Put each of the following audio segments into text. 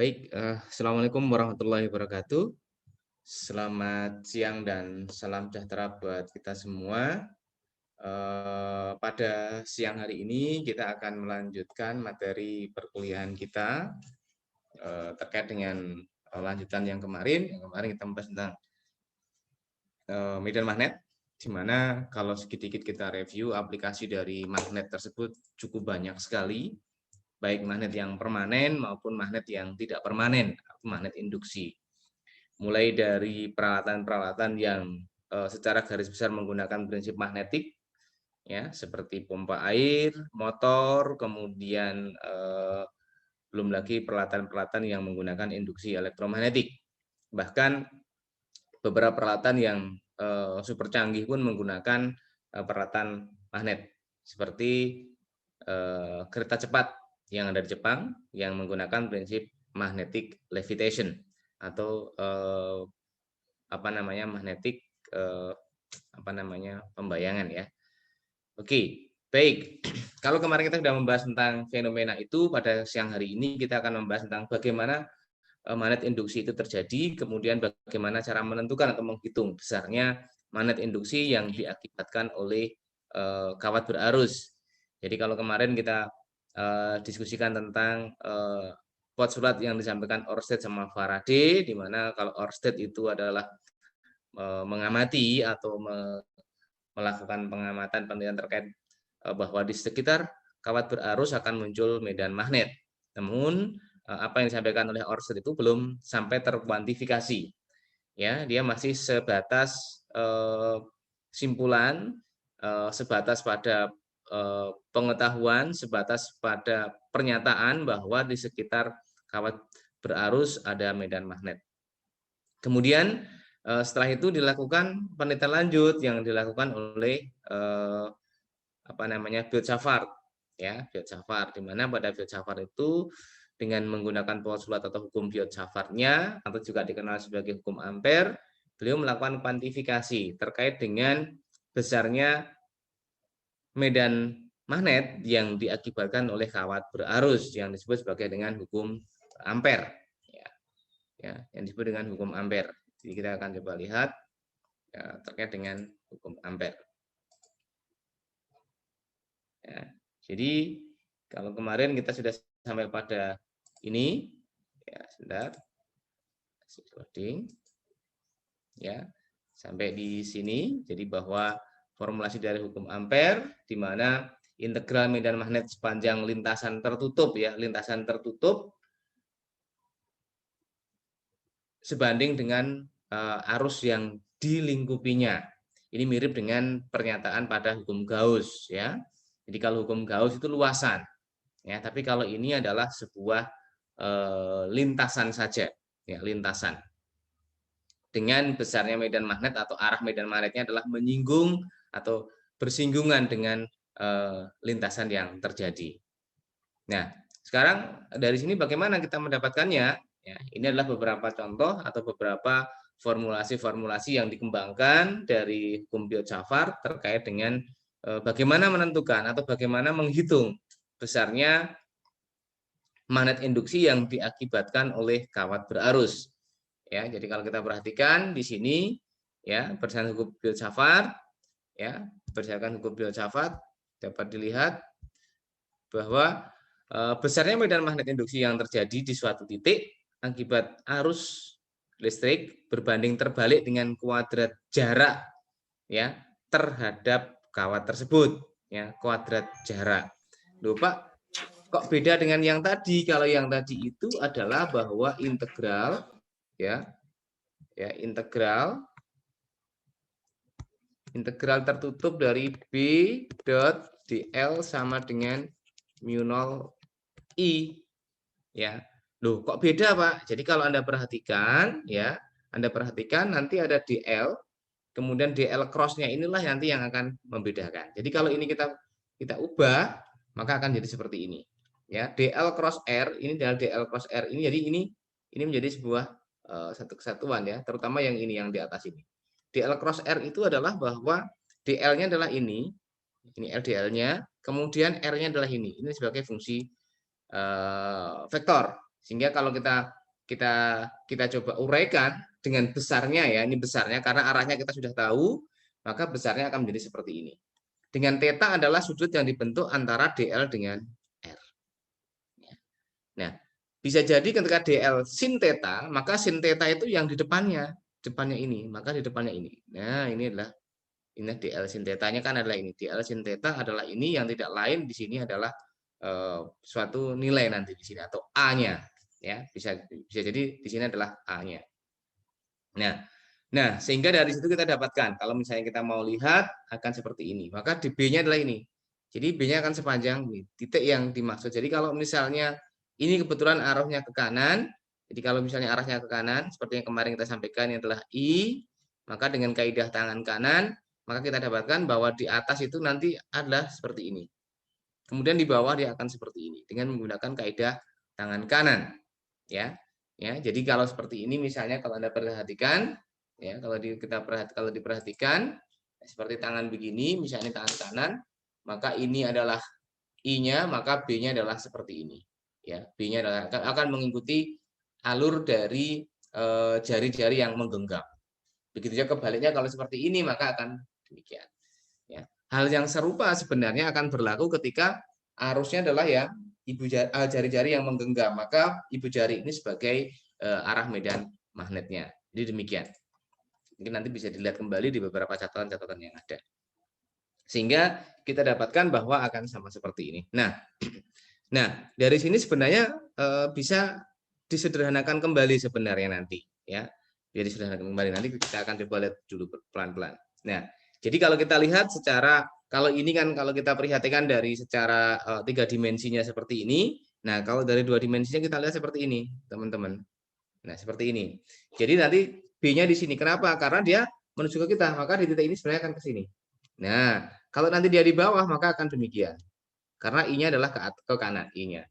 Baik, assalamualaikum warahmatullahi wabarakatuh. Selamat siang dan salam sejahtera buat kita semua. Pada siang hari ini kita akan melanjutkan materi perkuliahan kita terkait dengan lanjutan yang kemarin. Yang kemarin kita membahas tentang medan magnet, di mana kalau sedikit kita review aplikasi dari magnet tersebut cukup banyak sekali, baik magnet yang permanen maupun magnet yang tidak permanen, magnet induksi. Mulai dari peralatan-peralatan yang secara garis besar menggunakan prinsip magnetik, ya, seperti pompa air, motor, kemudian belum lagi peralatan-peralatan yang menggunakan induksi elektromagnetik. Bahkan beberapa peralatan yang super canggih pun menggunakan peralatan magnet, seperti kereta cepat yang ada di Jepang yang menggunakan prinsip magnetic levitation atau magnetik pembayangan, ya. Oke, baik. Kalau kemarin kita sudah membahas tentang fenomena itu, pada siang hari ini kita akan membahas tentang bagaimana magnet induksi itu terjadi, kemudian bagaimana cara menentukan atau menghitung besarnya magnet induksi yang diakibatkan oleh kawat berarus. Jadi kalau kemarin kita diskusikan tentang postulat yang disampaikan Ørsted sama Faraday, di mana kalau Ørsted itu adalah mengamati atau melakukan pengamatan penelitian terkait bahwa di sekitar kawat berarus akan muncul medan magnet. Namun apa yang disampaikan oleh Ørsted itu belum sampai terkuantifikasi. Ya, dia masih sebatas simpulan, sebatas pada pengetahuan, sebatas pada pernyataan bahwa di sekitar kawat berarus ada medan magnet. Kemudian setelah itu dilakukan penelitian lanjut yang dilakukan oleh Biot-Savart, ya, Biot-Savart, di mana pada Biot-Savart itu dengan menggunakan postulat atau hukum Biot-Savartnya atau juga dikenal sebagai hukum Ampere, beliau melakukan kuantifikasi terkait dengan besarnya medan magnet yang diakibatkan oleh kawat berarus yang disebut sebagai dengan hukum Ampere, ya, yang disebut dengan hukum Ampere. Jadi kita akan coba lihat ya, terkait dengan hukum Ampere. Ya, jadi kalau kemarin kita sudah sampai pada ini, ya, sebentar, loading, ya, sampai di sini. Jadi bahwa formulasi dari hukum Ampere, di mana integral medan magnet sepanjang lintasan tertutup, ya, lintasan tertutup sebanding dengan arus yang dilingkupinya. Ini mirip dengan pernyataan pada hukum Gauss, ya. Jadi kalau hukum Gauss itu luasan, ya, tapi kalau ini adalah sebuah lintasan saja, ya, lintasan. Dengan besarnya medan magnet atau arah medan magnetnya adalah menyinggung atau bersinggungan dengan lintasan yang terjadi. Nah, sekarang dari sini bagaimana kita mendapatkannya? Ya, ini adalah beberapa contoh atau beberapa formulasi-formulasi yang dikembangkan dari hukum Biot-Savart terkait dengan bagaimana menentukan atau bagaimana menghitung besarnya magnet induksi yang diakibatkan oleh kawat berarus. Ya, jadi kalau kita perhatikan di sini, ya, berdasarkan hukum Biot-Savart, ya, berdasarkan hukum Biot-Savart dapat dilihat bahwa besarnya medan magnet induksi yang terjadi di suatu titik akibat arus listrik berbanding terbalik dengan kuadrat jarak, ya, terhadap kawat tersebut, ya, kuadrat jarak. Loh, Pak, kok beda dengan yang tadi? Kalau yang tadi itu adalah bahwa integral, ya, integral tertutup dari B dot dl sama dengan mu 0 I, ya. Loh, kok beda, Pak? Jadi kalau Anda perhatikan, ya, Anda perhatikan nanti ada dl, kemudian dl cross-nya inilah nanti yang akan membedakan. Jadi kalau ini kita ubah, maka akan jadi seperti ini. Ya, dl cross r ini adalah dl cross r ini, jadi ini menjadi sebuah satu kesatuan, ya, terutama yang ini yang di atas ini. dl cross r itu adalah bahwa dl-nya adalah ini LDL-nya, kemudian r-nya adalah ini sebagai fungsi vektor, Sehingga kalau kita coba uraikan dengan besarnya ya, ini besarnya karena arahnya kita sudah tahu, maka besarnya akan menjadi seperti ini. Dengan theta adalah sudut yang dibentuk antara DL dengan R. Nah, bisa jadi ketika DL sin theta, maka sin theta itu yang di depannya ini, maka di depannya ini. Nah, ini DL sin theta-nya kan adalah ini. DL sin theta adalah ini, yang tidak lain di sini adalah suatu nilai nanti di sini atau A-nya ya. Bisa jadi di sini adalah A-nya. Nah, sehingga dari situ kita dapatkan kalau misalnya kita mau lihat akan seperti ini, maka di B-nya adalah ini. Jadi B-nya akan sepanjang titik yang dimaksud. Jadi kalau misalnya ini kebetulan arahnya ke kanan, jadi kalau misalnya arahnya ke kanan, seperti yang kemarin kita sampaikan, ini adalah I, maka dengan kaidah tangan kanan, maka kita dapatkan bahwa di atas itu nanti adalah seperti ini. Kemudian di bawah dia akan seperti ini dengan menggunakan kaidah tangan kanan, ya. Jadi kalau seperti ini misalnya kalau Anda perhatikan, ya, kalau diperhatikan seperti tangan begini, misalnya tangan kanan, maka ini adalah I-nya, maka B-nya adalah seperti ini. Ya, B-nya akan mengikuti alur dari jari-jari yang menggenggam. Begitu juga kebaliknya kalau seperti ini, maka akan demikian. Ya. Hal yang serupa sebenarnya akan berlaku ketika arusnya adalah ya jari-jari yang menggenggam, maka ibu jari ini sebagai arah medan magnetnya. Jadi demikian. Mungkin nanti bisa dilihat kembali di beberapa catatan-catatan yang ada. Sehingga kita dapatkan bahwa akan sama seperti ini. Nah, dari sini sebenarnya bisa disederhanakan kembali sebenarnya nanti, ya. Jadi disederhanakan kembali nanti kita akan coba lihat dulu pelan-pelan. Nah, jadi kalau kita lihat secara kalau ini kan kalau kita perhatikan dari secara 3 dimensinya seperti ini. Nah, kalau dari 2 dimensinya kita lihat seperti ini, teman-teman. Nah, seperti ini. Jadi nanti B-nya di sini. Kenapa? Karena dia menuju ke kita, maka di titik ini sebenarnya akan ke sini. Nah, kalau nanti dia di bawah, maka akan demikian. Karena I-nya adalah ke kanan, I-nya.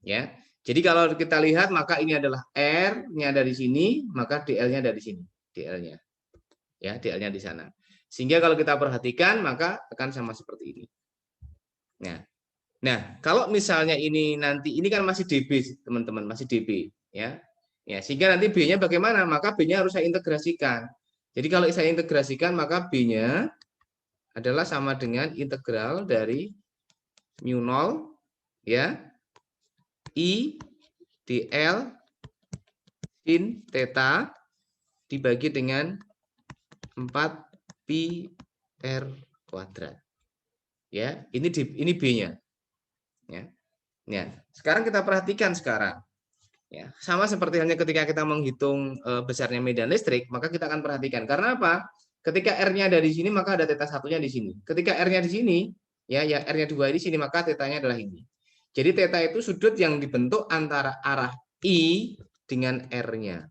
Ya. Jadi kalau kita lihat, maka ini adalah R-nya dari sini, maka DL-nya dari sini. DL-nya. Ya, DL-nya di sana. Sehingga kalau kita perhatikan, maka akan sama seperti ini. Nah, kalau misalnya ini nanti, ini kan masih DB, teman-teman, masih DB. Ya. Sehingga nanti B-nya bagaimana? Maka B-nya harus saya integrasikan. Jadi kalau saya integrasikan, maka B-nya adalah sama dengan integral dari mu 0 ya I dl sin theta dibagi dengan 4 pi r kuadrat. Ya, ini B-nya. Ya. Sekarang kita perhatikan sekarang. Ya, sama seperti halnya ketika kita menghitung besarnya medan listrik, maka kita akan perhatikan. Karena apa? Ketika R-nya ada di sini, maka ada theta satunya di sini. Ketika R-nya di sini, ya R-nya 2 di sini, maka theta-nya adalah ini. Jadi theta itu sudut yang dibentuk antara arah I dengan R-nya.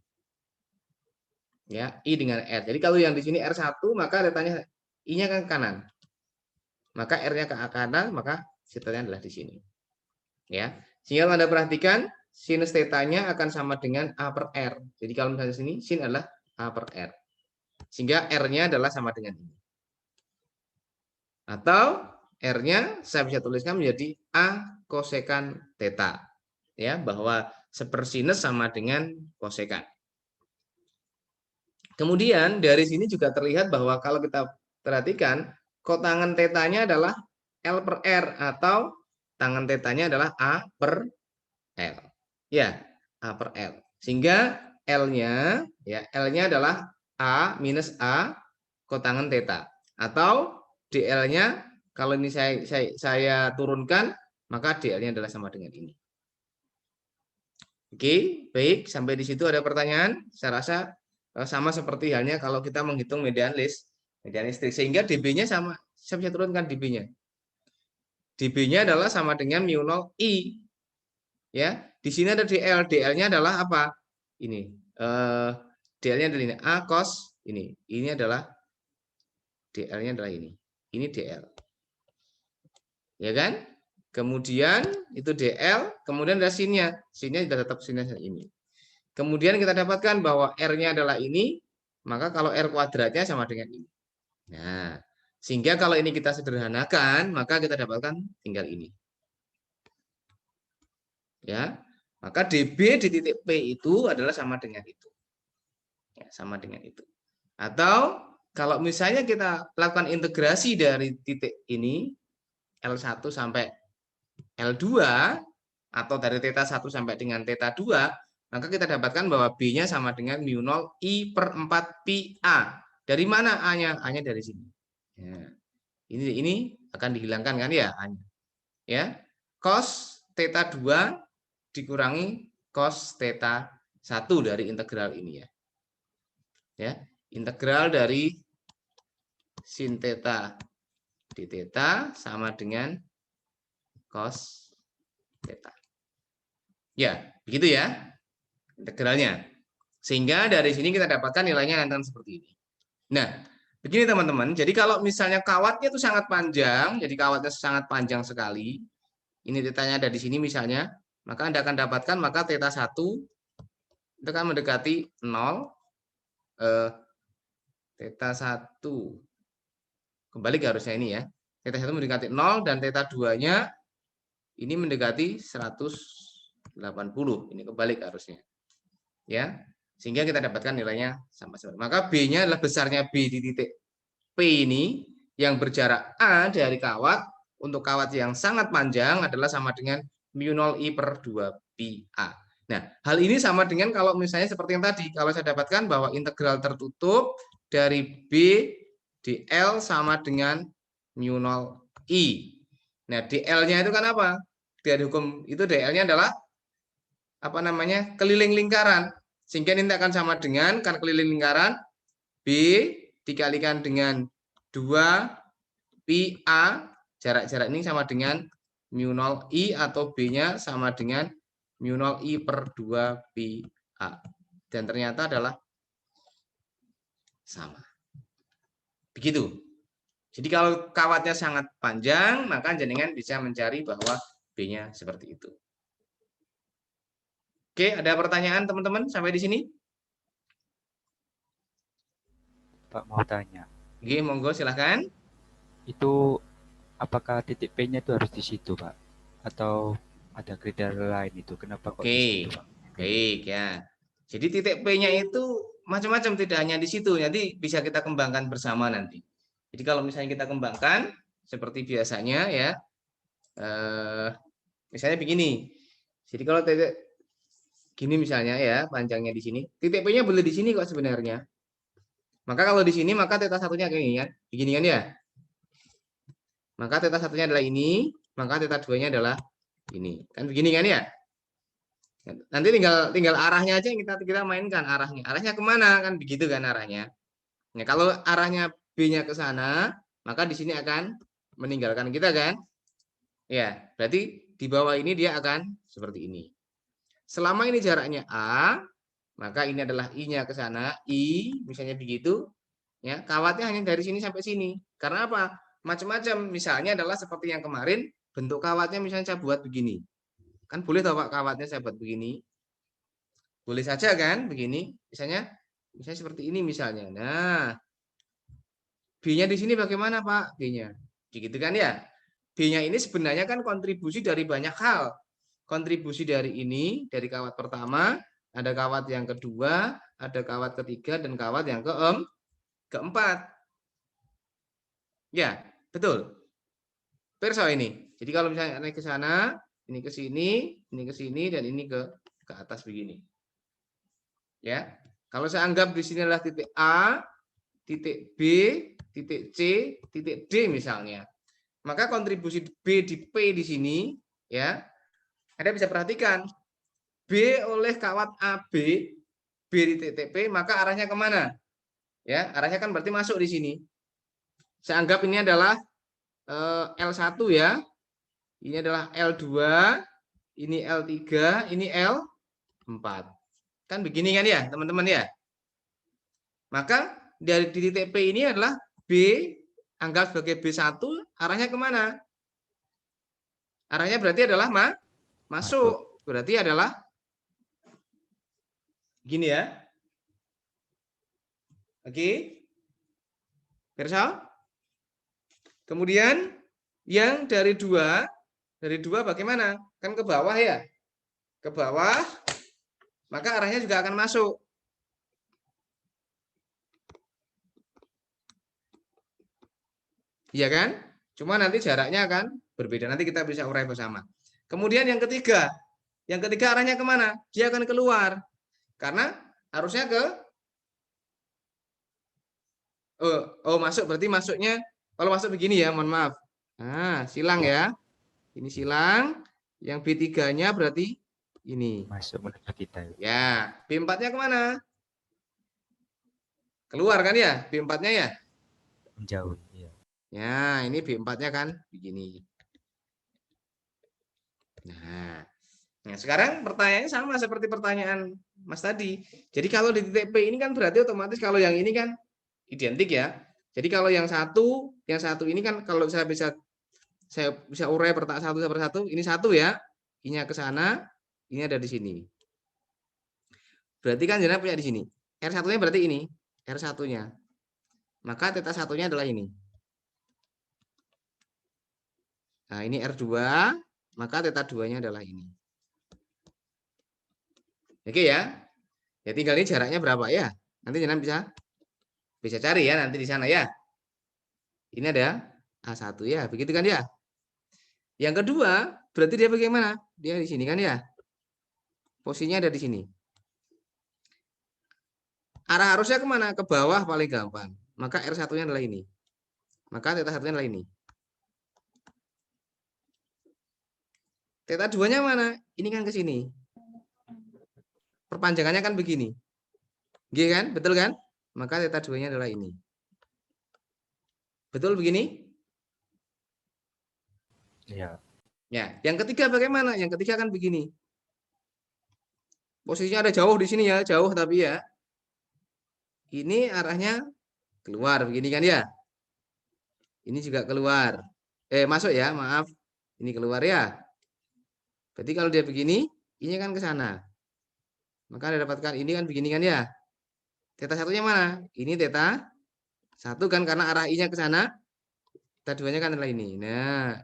Ya, I dengan R. Jadi kalau yang di sini R1, maka theta-nya I-nya kan ke kanan. Maka R-nya ke kanan, maka theta-nya adalah di sini. Ya. Sehingga Anda perhatikan sinus theta-nya akan sama dengan A per R. Jadi kalau misalnya sini, sin adalah A per R. Sehingga R-nya adalah sama dengan ini. Atau R-nya saya bisa tuliskan menjadi A kosekan theta. Ya, bahwa sepersinus sama dengan kosekan. Kemudian dari sini juga terlihat bahwa kalau kita perhatikan, kotangan theta-nya adalah L per R atau tangan theta-nya adalah A per L. Ya, A per L. Sehingga L-nya ya L-nya adalah A minus A kotangan theta. Atau DL-nya kalau ini saya turunkan, maka DL-nya adalah sama dengan ini. Oke, baik. Sampai di situ ada pertanyaan? Saya rasa sama seperti halnya kalau kita menghitung medan listrik. Sehingga dB-nya sama. Saya bisa turunkan dB-nya. dB-nya adalah sama dengan mu 0 I. Ya, di sini ada DL. DL-nya adalah apa? Ini. DL-nya adalah ini. A cos ini. Ini adalah DL-nya adalah ini. Ini DL. Ya kan? Kemudian itu DL, kemudian ada sinnya. Sinnya sudah tetap sinnya ini. Kemudian kita dapatkan bahwa R-nya adalah ini, maka kalau R kuadratnya sama dengan ini. Nah, sehingga kalau ini kita sederhanakan, maka kita dapatkan tinggal ini. Ya. Maka DB di titik P itu adalah sama dengan itu. Ya, sama dengan itu. Atau kalau misalnya kita lakukan integrasi dari titik ini, L1 sampai L2, atau dari θ1 sampai dengan θ2, maka kita dapatkan bahwa B-nya sama dengan mu0 I per 4 pi A. Dari mana A-nya? A-nya dari sini. Ya. Ini akan dihilangkan kan ya A-nya. Ya. Cos θ2 dikurangi cos θ1 dari integral ini ya. Ya, integral dari sin θ d θ sama dengan cos θ. Ya, begitu ya integralnya. Sehingga dari sini kita dapatkan nilainya nanti seperti ini. Nah, begini teman-teman. Jadi kalau misalnya kawatnya itu sangat panjang, jadi kawatnya sangat panjang sekali. Ini θ-nya ada di sini misalnya, maka Anda akan dapatkan maka θ1 itu akan mendekati 0, θ1 kembali ke harusnya ini ya. θ1 mendekati 0 dan θ2-nya ini mendekati 180. Ini kebalik harusnya. Ya. Sehingga kita dapatkan nilainya sama-sama. Maka B-nya adalah besarnya B di titik P ini yang berjarak A dari kawat untuk kawat yang sangat panjang adalah sama dengan mu0 I per 2 pi A. Nah, hal ini sama dengan kalau misalnya seperti yang tadi, kalau saya dapatkan bahwa integral tertutup dari B di L sama dengan mu0 I. Nah, dl-nya itu kan apa? Dari hukum itu dl-nya adalah apa namanya? Keliling lingkaran. Sehingga ini akan sama dengan kan keliling lingkaran B dikalikan dengan 2 pi A, jarak-jarak ini sama dengan mu0 I atau B-nya sama dengan mu0 I per 2 pi A. Dan ternyata adalah sama. Begitu. Jadi kalau kawatnya sangat panjang, maka jenengan bisa mencari bahwa B-nya seperti itu. Oke, ada pertanyaan teman-teman sampai di sini? Pak mau tanya, Oke, monggo silahkan. itu apakah titik P-nya itu harus di situ, Pak? Atau ada kriteria lain itu? Kenapa kok di situ, Oke, Pak? baik ya. Jadi titik P-nya itu macam-macam, tidak hanya di situ. Nanti bisa kita kembangkan bersama nanti. Jadi kalau misalnya kita kembangkan seperti biasanya ya, misalnya begini. Jadi kalau titik gini misalnya ya, panjangnya di sini, titik P-nya boleh di sini kok sebenarnya. Maka kalau di sini maka θ satunya kayak gini kan, begini kan ya. Maka θ satunya adalah ini, maka θ duanya adalah ini. Kan begini kan ya. Nanti tinggal arahnya aja yang kita mainkan arahnya. Arahnya kemana kan begitu kan arahnya. Nah, kalau arahnya B-nya ke sana, maka di sini akan meninggalkan kita kan. Ya, berarti di bawah ini dia akan seperti ini. Selama ini jaraknya A, maka ini adalah I-nya ke sana, I, misalnya begitu. Ya, kawatnya hanya dari sini sampai sini. Karena apa? Macam-macam. Misalnya adalah seperti yang kemarin, bentuk kawatnya misalnya saya buat begini. Kan boleh tahu Pak kawatnya saya buat begini. Boleh saja kan begini. Misalnya seperti ini misalnya. Nah, B-nya di sini bagaimana Pak? B-nya. Gitu kan ya. B-nya ini sebenarnya kan kontribusi dari banyak hal. Kontribusi dari ini, dari kawat pertama, ada kawat yang kedua, ada kawat ketiga, dan kawat yang keempat. Ya, betul. Perso ini. Jadi kalau misalnya naik ke sana, ini ke sini, dan ini ke atas begini. Ya. Kalau saya anggap di sini adalah titik A, titik B, titik C, titik D misalnya. Maka kontribusi B di P di sini, ya, Anda bisa perhatikan B oleh kawat AB, B di titik P, maka arahnya kemana? Ya, arahnya kan berarti masuk di sini. Saya anggap ini adalah L1 ya, ini adalah L2, ini L3, ini L4. Kan begini kan ya, teman-teman ya. Maka dari titik P ini adalah B, anggap sebagai B1, arahnya kemana? Arahnya berarti adalah Masuk. masuk. Berarti adalah gini ya. Oke. Persa? Kemudian yang dari dua bagaimana? Kan ke bawah ya. ke bawah, maka arahnya juga akan masuk. Iya kan? Cuma nanti jaraknya akan berbeda. Nanti kita bisa urai bersama. Kemudian yang ketiga arahnya kemana? Dia akan keluar. Karena harusnya ke masuk, berarti masuknya kalau masuk begini ya, mohon maaf. Nah, silang ya. Ini silang, yang B3-nya berarti ini. Masuk menuju kita. Ya, B4-nya kemana? Keluar kan ya, B4-nya ya? Menjauh, iya. Ya, ini B4-nya kan begini. Nah, sekarang pertanyaannya sama seperti pertanyaan Mas tadi. Jadi kalau di titik P ini kan berarti otomatis kalau yang ini kan identik ya. Jadi kalau yang satu ini kan kalau saya bisa urai satu per satu, ini satu ya. Ini ke sana, ini ada di sini. Berarti kan jenengan punya di sini. R1-nya berarti ini, R1-nya. Maka θ 1-nya adalah ini. Nah, ini R2, maka θ 2-nya adalah ini. Oke ya. Ya tinggal ini jaraknya berapa ya? Nanti jenengan bisa cari ya nanti di sana ya. Ini ada A1 ya, begitu kan ya? Yang kedua, berarti dia bagaimana? Dia di sini kan ya? Posisinya ada di sini. Arah arusnya kemana? Ke bawah paling gampang. Maka R1-nya adalah ini. Maka θ 1-nya adalah ini. θ 2-nya mana? Ini kan ke sini. Perpanjangannya kan begini. G kan? Betul kan? Maka θ 2-nya adalah ini. Betul begini? Iya. Ya, yang ketiga bagaimana? Yang ketiga kan begini. Posisinya ada jauh di sini ya, jauh tapi ya. Ini arahnya keluar begini kan ya? Ini juga keluar. Masuk ya, maaf. Ini keluar ya. Berarti kalau dia begini, ini kan ke sana. Maka Anda dapatkan ini kan begini kan ya. θ 1-nya mana? Ini θ 1 kan karena arah I-nya ke sana. θ 2-nya kan adalah ini. Nah.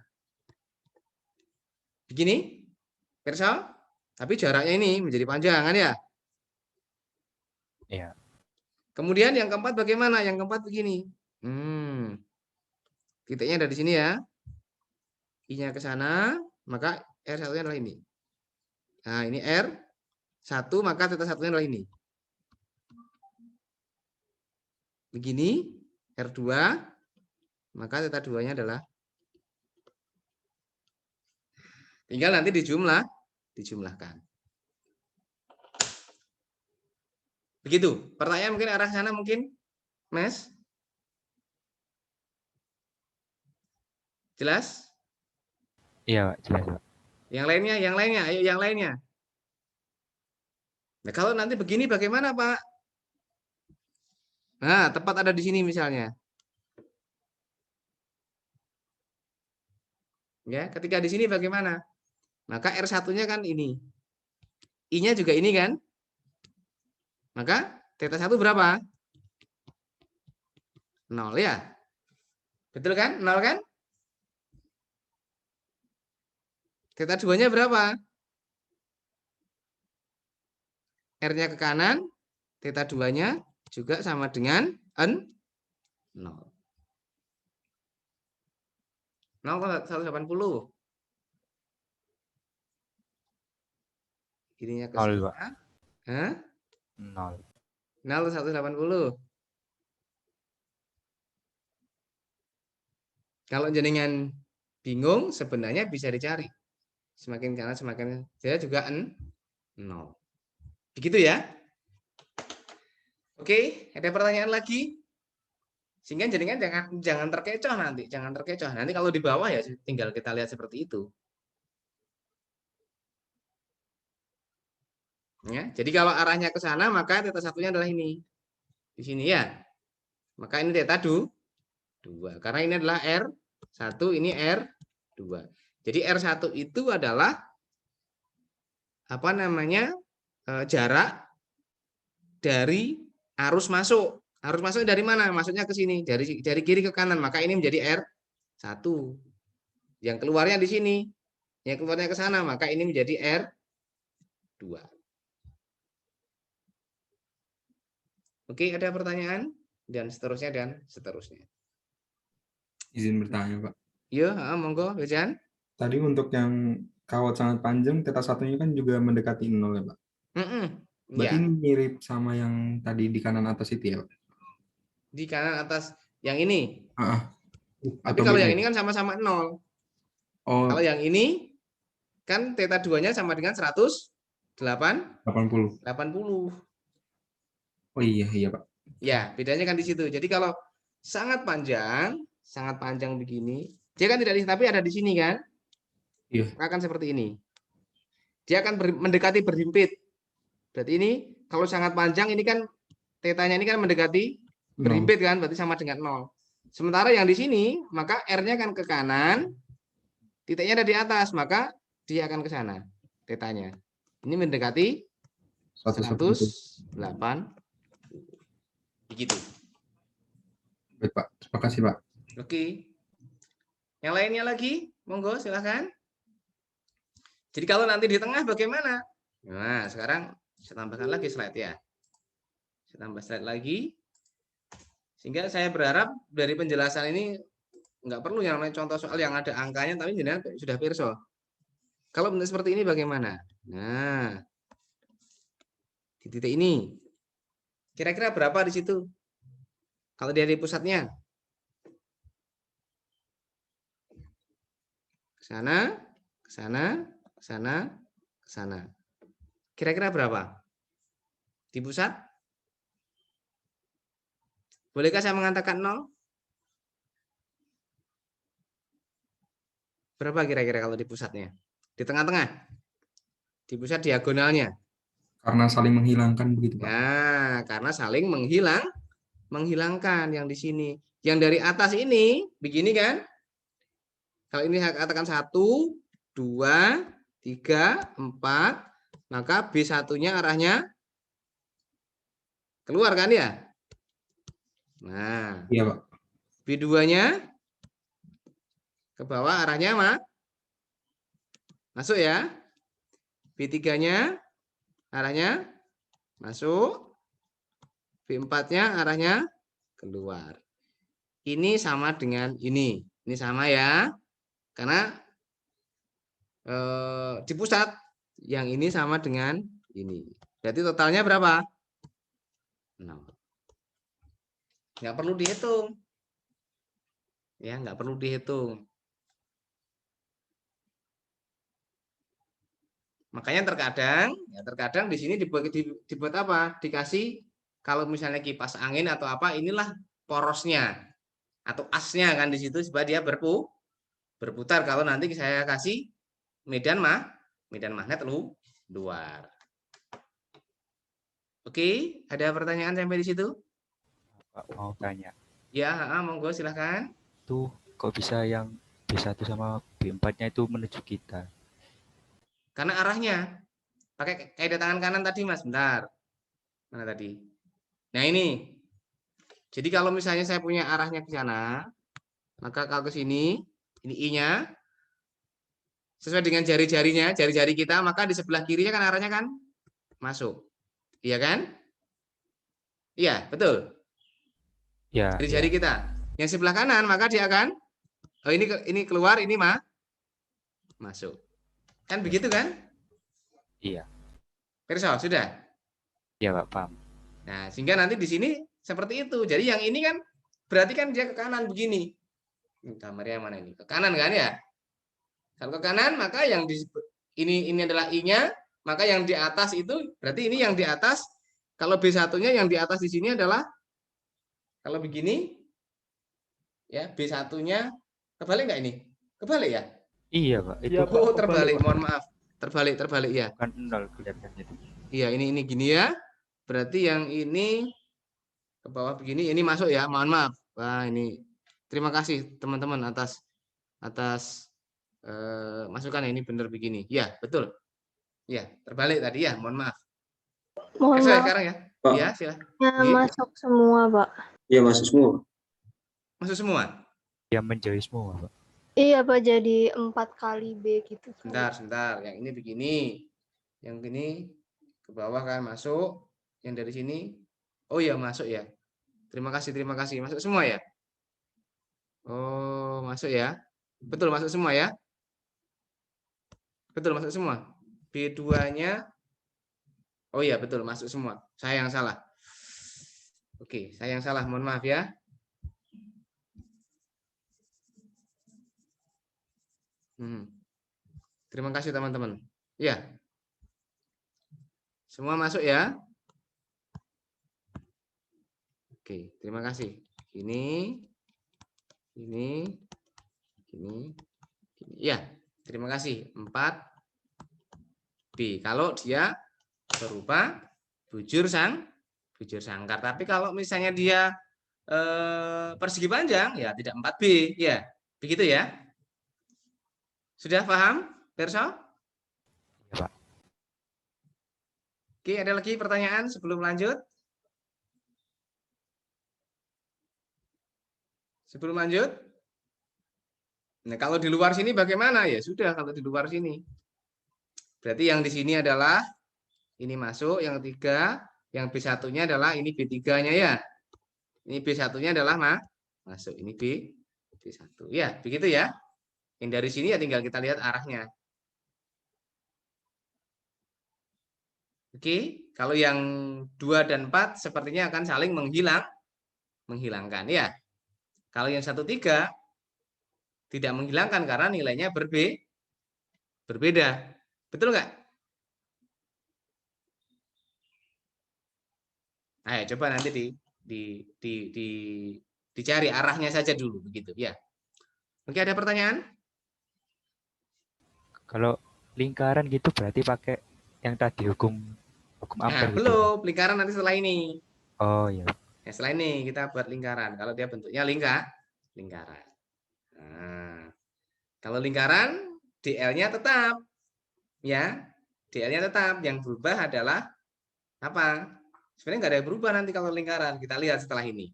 Begini. Persa? Tapi jaraknya ini menjadi panjang kan ya? Iya. Kemudian yang keempat bagaimana? Yang keempat begini. Titiknya ada di sini ya. I-nya ke sana, maka R1-nya adalah ini. Nah, ini R1, maka θ 1-nya adalah ini. Begini, R2, maka θ 2-nya adalah tinggal nanti dijumlahkan. Begitu. Pertanyaan mungkin arah sana mungkin, Mas? Jelas? Iya, Pak, jelas, Pak. Yang lainnya, ayo yang lainnya. Nah, kalau nanti begini bagaimana, Pak? Nah, tepat ada di sini misalnya. Ya, ketika di sini bagaimana? Maka R1-nya kan ini. I-nya juga ini kan? Maka θ 1 berapa? 0 ya. Betul kan? 0 kan? θ 2-nya berapa? R-nya ke kanan, θ 2-nya juga sama dengan 0. 0,180. Ininya ke 0, Pak. sana. Hah? 0. 0,180. Kalau jenengan bingung sebenarnya bisa dicari. Semakin kanan semakin saya juga 0. Begitu ya. Oke, ada pertanyaan lagi? Sehingga jenengan jangan terkecoh nanti, jangan terkecoh. Nanti kalau di bawah ya tinggal kita lihat seperti itu. Ya, jadi kalau arahnya ke sana maka θ 1-nya adalah ini. Di sini ya. Maka ini θ 2. Karena ini adalah R1, ini R2. Jadi R1 itu adalah apa namanya? Jarak dari arus masuk. Arus masuk dari mana? Masuknya ke sini, dari kiri ke kanan. Maka ini menjadi R1. Yang keluarnya di sini. Yang keluarnya ke sana, maka ini menjadi 2. Oke, ada pertanyaan? Dan seterusnya dan seterusnya. Izin bertanya, Pak. Iya, monggo, Wejan. Tadi untuk yang kawat sangat panjang, θ satunya kan juga mendekati 0 ya, Pak? Berarti Ya, ini mirip sama yang tadi di kanan atas itu ya, Pak? di kanan atas yang ini. Tapi Atau kalau yang mirip? ini kan sama-sama 0. Oh, Kalau yang ini kan θ 2-nya sama dengan 80. 80. Oh iya, Pak. Ya, bedanya kan di situ. Jadi kalau sangat panjang begini, dia kan tidak di tapi ada di sini kan? Iya. Akan seperti ini. Dia akan mendekati berhimpit. Berarti ini kalau sangat panjang ini kan θ-nya ini kan mendekati berhimpit kan, berarti sama dengan 0. Sementara yang di sini, maka R-nya kan ke kanan, titiknya ada di atas, maka dia akan ke sana, θ-nya. Ini mendekati 108. Begitu. Baik, Pak. Terima kasih, Pak. Oke. Yang lainnya lagi, monggo silahkan. Jadi kalau nanti di tengah bagaimana? Nah, sekarang saya tambahkan lagi slide ya. Saya tambah slide lagi. Sehingga saya berharap dari penjelasan ini nggak perlu yang namanya contoh soal yang ada angkanya, tapi jenengan sudah pirsa. Kalau bentuk seperti ini bagaimana? Nah, di titik ini. Kira-kira berapa di situ? Kalau dia di pusatnya. Ke sana, ke sana, ke sana, ke sana. Kira-kira berapa? Di pusat? Bolehkah saya mengatakan 0? Berapa kira-kira kalau di pusatnya? Di tengah-tengah? Di pusat diagonalnya? Karena saling menghilangkan begitu, Pak. Nah, karena saling menghilangkan yang di sini. Yang dari atas ini, begini kan? Kalau ini saya katakan 1, 2, 3, 4, maka B1-nya arahnya keluar kan ya? Nah, Iya, Pak. B2-nya ke bawah arahnya masuk ya. B3-nya arahnya masuk. B4-nya arahnya keluar. Ini sama dengan ini. Ini sama ya. Karena di pusat yang ini sama dengan ini. Berarti totalnya berapa? 0. Nggak perlu dihitung. Ya, nggak perlu dihitung. Makanya terkadang di sini dibuat apa? Dikasih kalau misalnya kipas angin atau apa, inilah porosnya atau asnya kan di situ supaya dia berputar. Kalau nanti saya kasih medan magnet luar. Oke, ada pertanyaan sampai di situ? Pak mau tanya. Ya, monggo silahkan. Tuh, kok bisa yang B1 sama B4-nya itu menuju kita? Karena arahnya pakai kaidah tangan kanan tadi Mas, bentar. Mana tadi? Nah ini. Jadi kalau misalnya saya punya arahnya ke sana, maka kalau ke sini, ini I-nya sesuai dengan jari-jarinya, jari-jari kita, maka di sebelah kirinya kan arahnya kan masuk. Iya kan? Iya, betul. Ya, Jari-jari ya. kita. Yang sebelah kanan maka dia akan ini keluar, ini masuk. Kan begitu kan? Iya. Pirsa, sudah? Iya, Pak, paham. Nah, sehingga nanti di sini seperti itu. Jadi yang ini kan berarti kan dia ke kanan begini. Kamarnya mana ini? Ke kanan kan ya? Kalau ke kanan maka yang di ini adalah I-nya, maka yang di atas itu berarti ini yang di atas. Kalau B1-nya yang di atas di sini adalah kalau begini ya B1-nya kebalik nggak ini? Kebalik ya? Iya, Pak. Itu Iya, Pak. Oh, Kebalik, terbalik. Pak. Mohon maaf. Terbalik ya. bukan 0 kelihatannya itu. Iya, ini gini ya. Berarti yang ini ke bawah begini, ini masuk ya. Mohon maaf. Wah, ini terima kasih teman-teman atas masukan ini benar begini. Ya, betul. Ya, terbalik tadi ya. Mohon maaf. Mohon maaf, Sekarang ya. Pak. Ya, silahkan. masuk semua, Pak. Iya, masuk semua. Masuk semua. Yang menjauhi semua, Pak. Iya, Pak, jadi 4 kali B gitu. Sebentar. Yang ini begini. Yang ini ke bawah kan masuk. Yang dari sini, oh ya masuk ya. Terima kasih. Masuk semua ya? Oh, masuk ya. Betul masuk semua ya? Betul masuk semua. B2-nya, oh iya betul masuk semua. Saya yang salah. Oke, saya yang salah. Mohon maaf ya. Terima kasih teman-teman. Ya. Semua masuk ya? Oke, terima kasih. Ini. Ya, terima kasih. 4B. Kalau dia berupa bujur sangkar. Tapi kalau misalnya dia persegi panjang, ya tidak 4B. Ya, begitu ya. Sudah paham, Perso? Ya, Pak. Oke, ada lagi pertanyaan sebelum lanjut? Sebelum lanjut? Nah, kalau di luar sini bagaimana? Ya sudah, kalau di luar sini. Berarti yang di sini adalah ini masuk, yang 3, yang B1-nya adalah ini B3-nya ya. Ini B1-nya adalah masuk, ini B1. Ya, begitu ya. Yang dari sini ya tinggal kita lihat arahnya. Oke, kalau yang 2 dan 4 sepertinya akan saling menghilangkan ya. Kalau yang 1, 3 tidak menghilangkan karena nilainya berbeda. Betul nggak? Ayo coba nanti dicari arahnya saja dulu begitu ya. Oke, ada pertanyaan? Kalau lingkaran gitu berarti pakai yang tadi hukum Ampere gitu. Belum, lingkaran nanti setelah ini. Oh iya. Ya, setelah ini kita buat lingkaran. Kalau dia bentuknya lingkaran. Nah, kalau lingkaran DL-nya tetap ya. DL-nya tetap, yang berubah adalah apa? Sebenarnya nggak ada yang berubah nanti kalau lingkaran. Kita lihat setelah ini.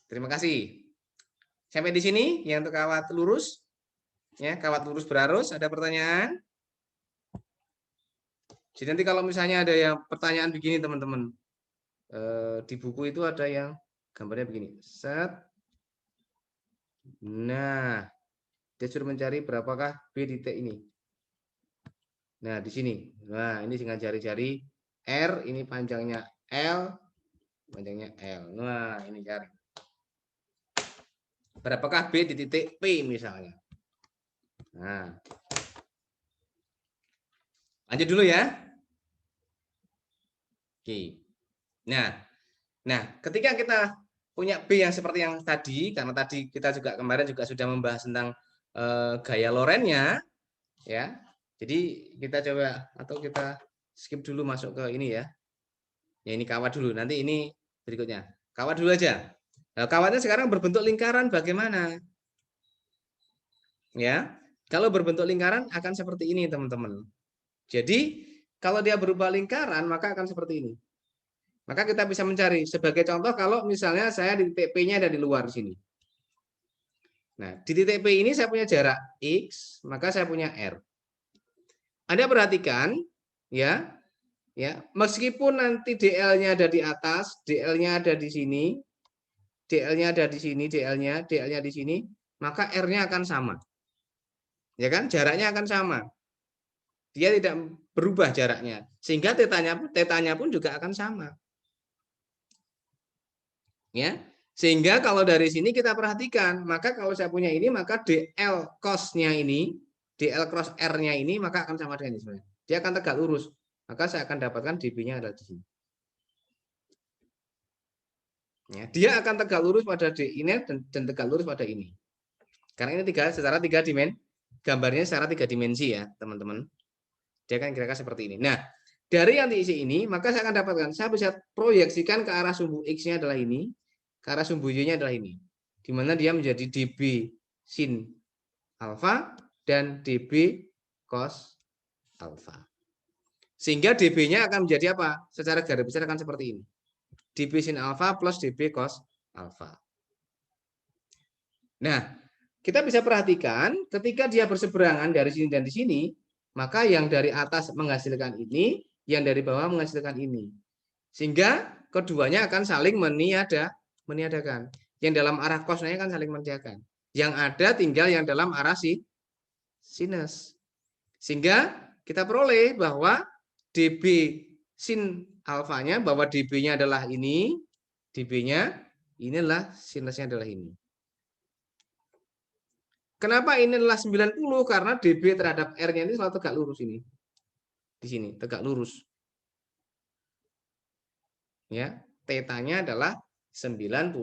Terima kasih. Sampai di sini yang untuk kawat lurus. Ya, kawat lurus berarus, ada pertanyaan? Jadi nanti kalau misalnya ada yang pertanyaan begini teman-teman, di buku itu ada yang gambarnya begini. Set. Nah, dia suruh mencari berapakah B titik ini. Nah, di sini. Nah, ini dengan jari-jari R, ini panjangnya L, panjangnya L. Nah, ini cari. Berapakah B di titik P misalnya. Nah. Lanjut dulu ya. Oke. Nah, ketika kita punya B yang seperti yang tadi, karena tadi kita juga kemarin juga sudah membahas tentang gaya Lorentz-nya, ya. Jadi kita coba atau kita skip dulu masuk ke ini ya. Ya ini kawat dulu. Nanti ini berikutnya. Kawat dulu aja. Nah, kawatnya sekarang berbentuk lingkaran bagaimana? Ya, kalau berbentuk lingkaran akan seperti ini teman-teman. Jadi kalau dia berupa lingkaran maka akan seperti ini. Maka kita bisa mencari sebagai contoh kalau misalnya saya di titik P-nya ada di luar sini. Nah, di titik P ini saya punya jarak X, maka saya punya R. Anda perhatikan ya, meskipun nanti DL-nya ada di atas, DL-nya ada di sini, DL-nya ada di sini, DL-nya di sini, maka R-nya akan sama. Ya kan? Jaraknya akan sama. Dia tidak berubah jaraknya. Sehingga tetanya pun juga akan sama. Ya. Sehingga kalau dari sini kita perhatikan, maka kalau saya punya ini, maka DL cos-nya ini, DL cross R-nya ini, maka akan sama dengan ini sebenarnya. Dia akan tegak lurus. Maka saya akan dapatkan DB-nya ada di sini. Ya, dia akan tegak lurus pada D ini dan tegak lurus pada ini. Karena ini secara tiga dimensi, gambarnya secara 3 dimensi ya, teman-teman. Dia akan kira-kira seperti ini. Nah, dari yang diisi ini, maka saya akan dapatkan, saya bisa proyeksikan ke arah sumbu X-nya adalah ini, ke arah sumbu Y-nya adalah ini. Di mana dia menjadi DB sin alfa dan DB cos alfa. Sehingga DB-nya akan menjadi apa? Secara garis besar akan seperti ini. DB sin alfa plus DB cos alfa. Nah, kita bisa perhatikan ketika dia berseberangan dari sini dan di sini, maka yang dari atas menghasilkan ini, yang dari bawah menghasilkan ini. Sehingga keduanya akan saling meniadakan. Yang dalam arah cosnya kan saling meniadakan. Yang ada tinggal yang dalam arah sinus. Sehingga kita peroleh bahwa dB sin alfanya, bahwa dB-nya adalah ini, dB-nya ini adalah sinusnya adalah ini. Kenapa ini adalah 90? Karena dB terhadap R-nya ini selalu tegak lurus ini. Di sini tegak lurus. Ya, tetanya adalah 90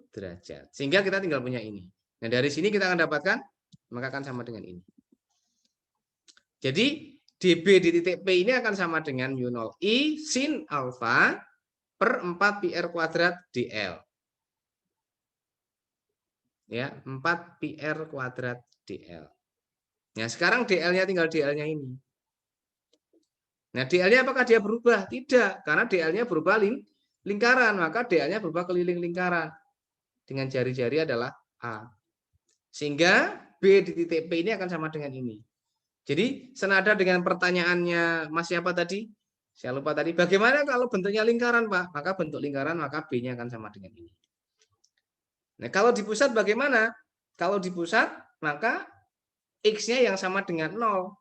derajat. Sehingga kita tinggal punya ini. Nah, dari sini kita akan dapatkan, maka akan sama dengan ini. Jadi dB di titik P ini akan sama dengan mu0 I sin alfa per 4 PR kuadrat DL. Ya, 4 PR kuadrat DL. Nah, sekarang DL-nya tinggal DL-nya ini. Nah, DL-nya apakah dia berubah? Tidak, karena DL-nya berubah lingkaran, maka DL-nya berubah keliling lingkaran. Dengan jari-jari adalah A. Sehingga B di titik P ini akan sama dengan ini. Jadi senada dengan pertanyaannya Mas siapa tadi? Saya lupa tadi. Bagaimana kalau bentuknya lingkaran, Pak? Maka bentuk lingkaran, maka B-nya akan sama dengan ini. Nah, kalau di pusat bagaimana? Kalau di pusat, maka X-nya yang sama dengan 0.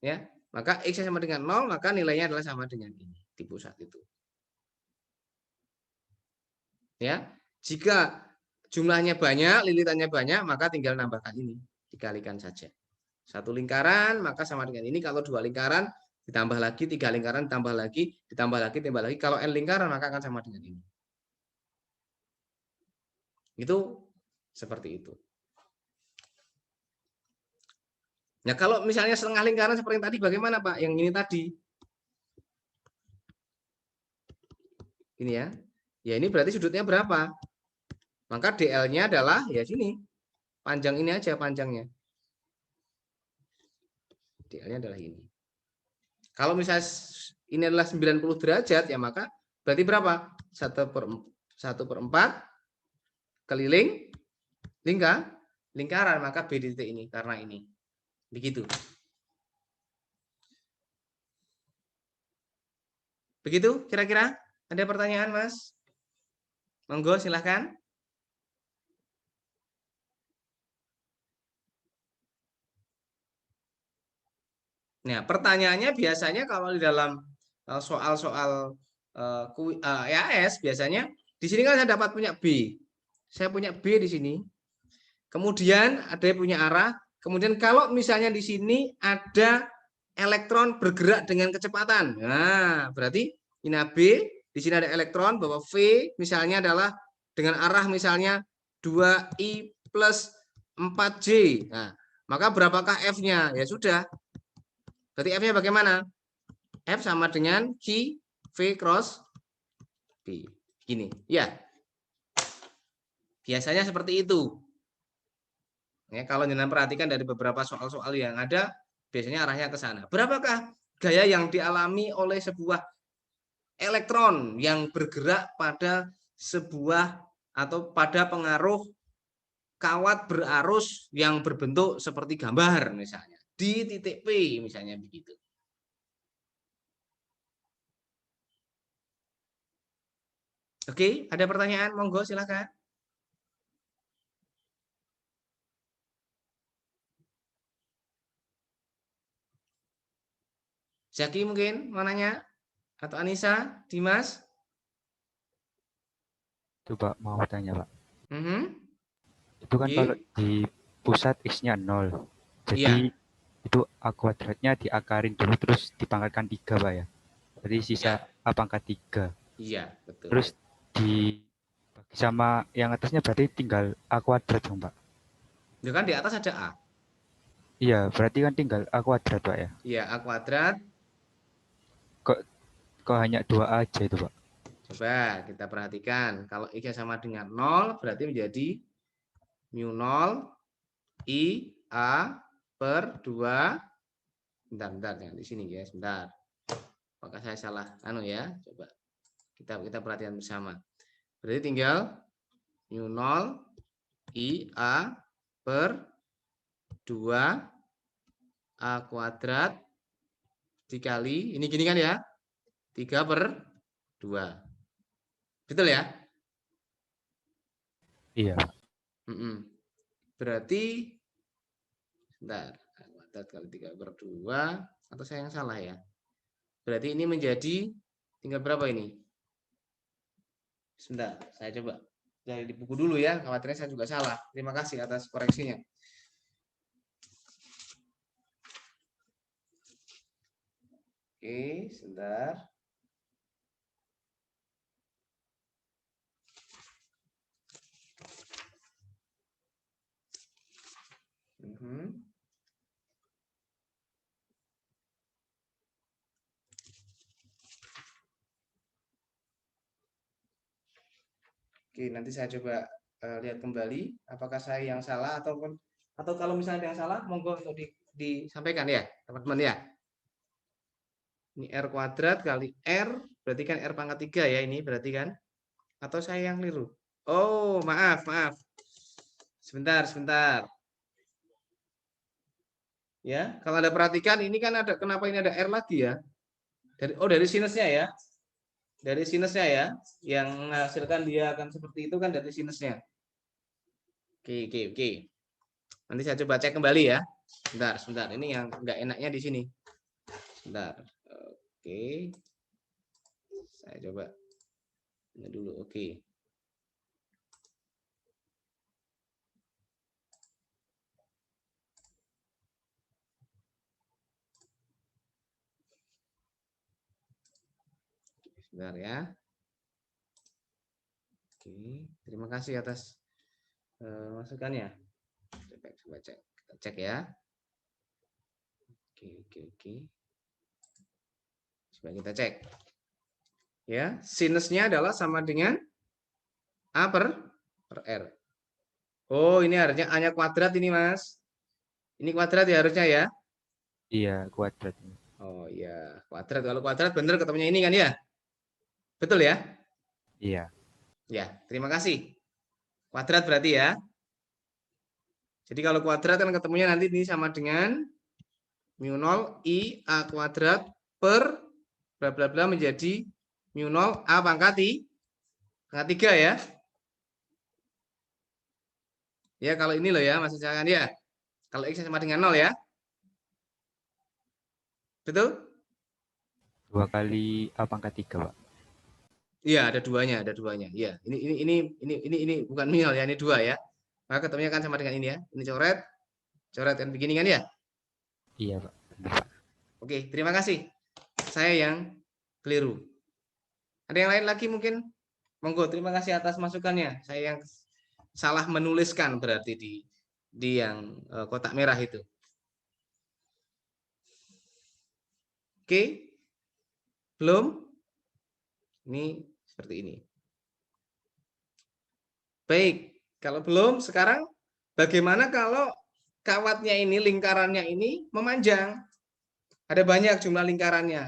Ya, maka X-nya sama dengan 0, maka nilainya adalah sama dengan ini di pusat itu. Ya, jika jumlahnya banyak, lilitannya banyak, maka tinggal nambahkan ini, dikalikan saja. Satu lingkaran maka sama dengan ini. Kalau dua lingkaran ditambah lagi, tiga lingkaran ditambah lagi, ditambah lagi, ditambah lagi. Kalau n lingkaran maka akan sama dengan ini. Itu seperti itu. Nah, kalau misalnya setengah lingkaran seperti yang tadi bagaimana, Pak? Yang ini tadi. Ini ya. Ya ini berarti sudutnya berapa? Maka DL-nya adalah ya sini. Panjang ini aja panjangnya. DL-nya adalah ini. Kalau misalnya ini adalah 90 derajat ya maka berarti berapa? 1/4 keliling lingkaran, maka B di titik ini karena ini. Begitu. Begitu kira-kira? Ada pertanyaan, Mas? Monggo silahkan. Nah, pertanyaannya biasanya kalau di dalam soal-soal EAS biasanya di sini kan saya dapat punya B. Saya punya B di sini. Kemudian ada yang punya arah. Kemudian kalau misalnya di sini ada elektron bergerak dengan kecepatan. Nah, berarti ini B, di sini ada elektron bahwa V misalnya adalah dengan arah misalnya 2I plus 4J. Nah, maka berapakah F-nya? Ya sudah. Berarti F-nya bagaimana? F sama dengan Q V cross B. Gini, ya. Biasanya seperti itu. Ya, kalau jangan perhatikan dari beberapa soal-soal yang ada, biasanya arahnya ke sana. Berapakah gaya yang dialami oleh sebuah elektron yang bergerak pada sebuah atau pada pengaruh kawat berarus yang berbentuk seperti gambar misalnya di titik P misalnya begitu. Oke, ada pertanyaan? Monggo silakan. Zaki mungkin mau nanya? Atau Anissa, Dimas? Coba mau tanya, Pak. Itu kan Ye. kalau di pusat X-nya 0. Jadi itu A kuadratnya diakarin dulu terus dipangkatkan 3, Pak ya. Jadi sisa A pangkat 3. Iya, betul. Terus di sama yang atasnya berarti tinggal A kuadrat dong, Pak. Ya kan di atas ada A. Iya, berarti kan tinggal A kuadrat, Pak ya. Iya, A kuadrat. Kok hanya 2A aja itu, Pak? Coba kita perhatikan. Kalau X sama dengan 0 berarti menjadi mu0 I A per 2. Bentar ya, di sini ya, sebentar. Apakah saya salah? Ya, coba kita perhatikan bersama. Berarti tinggal mu0 I A per 2 A kuadrat dikali, ini gini kan ya, 3/2. Betul ya? Iya. Berarti, sebentar, A kuadrat kali 3/2, atau saya yang salah ya? Berarti ini menjadi tinggal berapa ini? Sebentar, saya coba dari di buku dulu ya, khawatirnya saya juga salah. Terima kasih atas koreksinya. Oke, sebentar. Oke, nanti saya coba lihat kembali apakah saya yang salah atau kalau misalnya ada yang salah monggo untuk disampaikan ya, teman-teman ya. Ini R kuadrat kali R, berarti kan R pangkat 3 ya ini berarti kan? Atau saya yang keliru? Oh, maaf. Sebentar. Ya, kalau Anda perhatikan ini kan ada, kenapa ini ada R lagi ya? Dari sinusnya ya. Dari sinusnya ya, yang menghasilkan dia akan seperti itu kan dari sinusnya. Oke. Nanti saya coba cek kembali ya. Sebentar. Ini yang nggak enaknya di sini. Sebentar. Oke. Saya coba ini dulu. Oke. Sebentar ya. Oke, terima kasih atas masukannya. Coba cek. Kita cek ya. Oke. Coba kita cek. Ya, sinusnya adalah sama dengan A per R. Oh, ini harusnya A-nya kuadrat ini, Mas. Ini kuadrat ya harusnya ya? Iya, kuadrat. Oh iya, kuadrat. Kalau kuadrat bener ketemunya ini kan ya? Betul ya? Iya. Ya, terima kasih. Kuadrat berarti ya. Jadi kalau kuadrat kan ketemunya nanti ini sama dengan mu 0 I A kuadrat per bla bla bla menjadi mu 0 A pangkat 3 ya. Ya, kalau ini loh ya, maksud saya kan ya. Kalau X sama dengan 0 ya. Betul? 2 kali A pangkat 3, Pak. Iya, ada duanya. Iya, ini bukan mil ya, ini 2 ya. Maka ketemunya kan sama dengan ini ya. Ini coret dan begini kan ya. Iya, Pak. Oke, terima kasih. Saya yang keliru. Ada yang lain lagi mungkin? Monggo, terima kasih atas masukannya. Saya yang salah menuliskan berarti di yang kotak merah itu. Oke. Belum? Ini seperti ini. Baik, kalau belum sekarang bagaimana kalau kawatnya ini, lingkarannya ini memanjang? Ada banyak jumlah lingkarannya.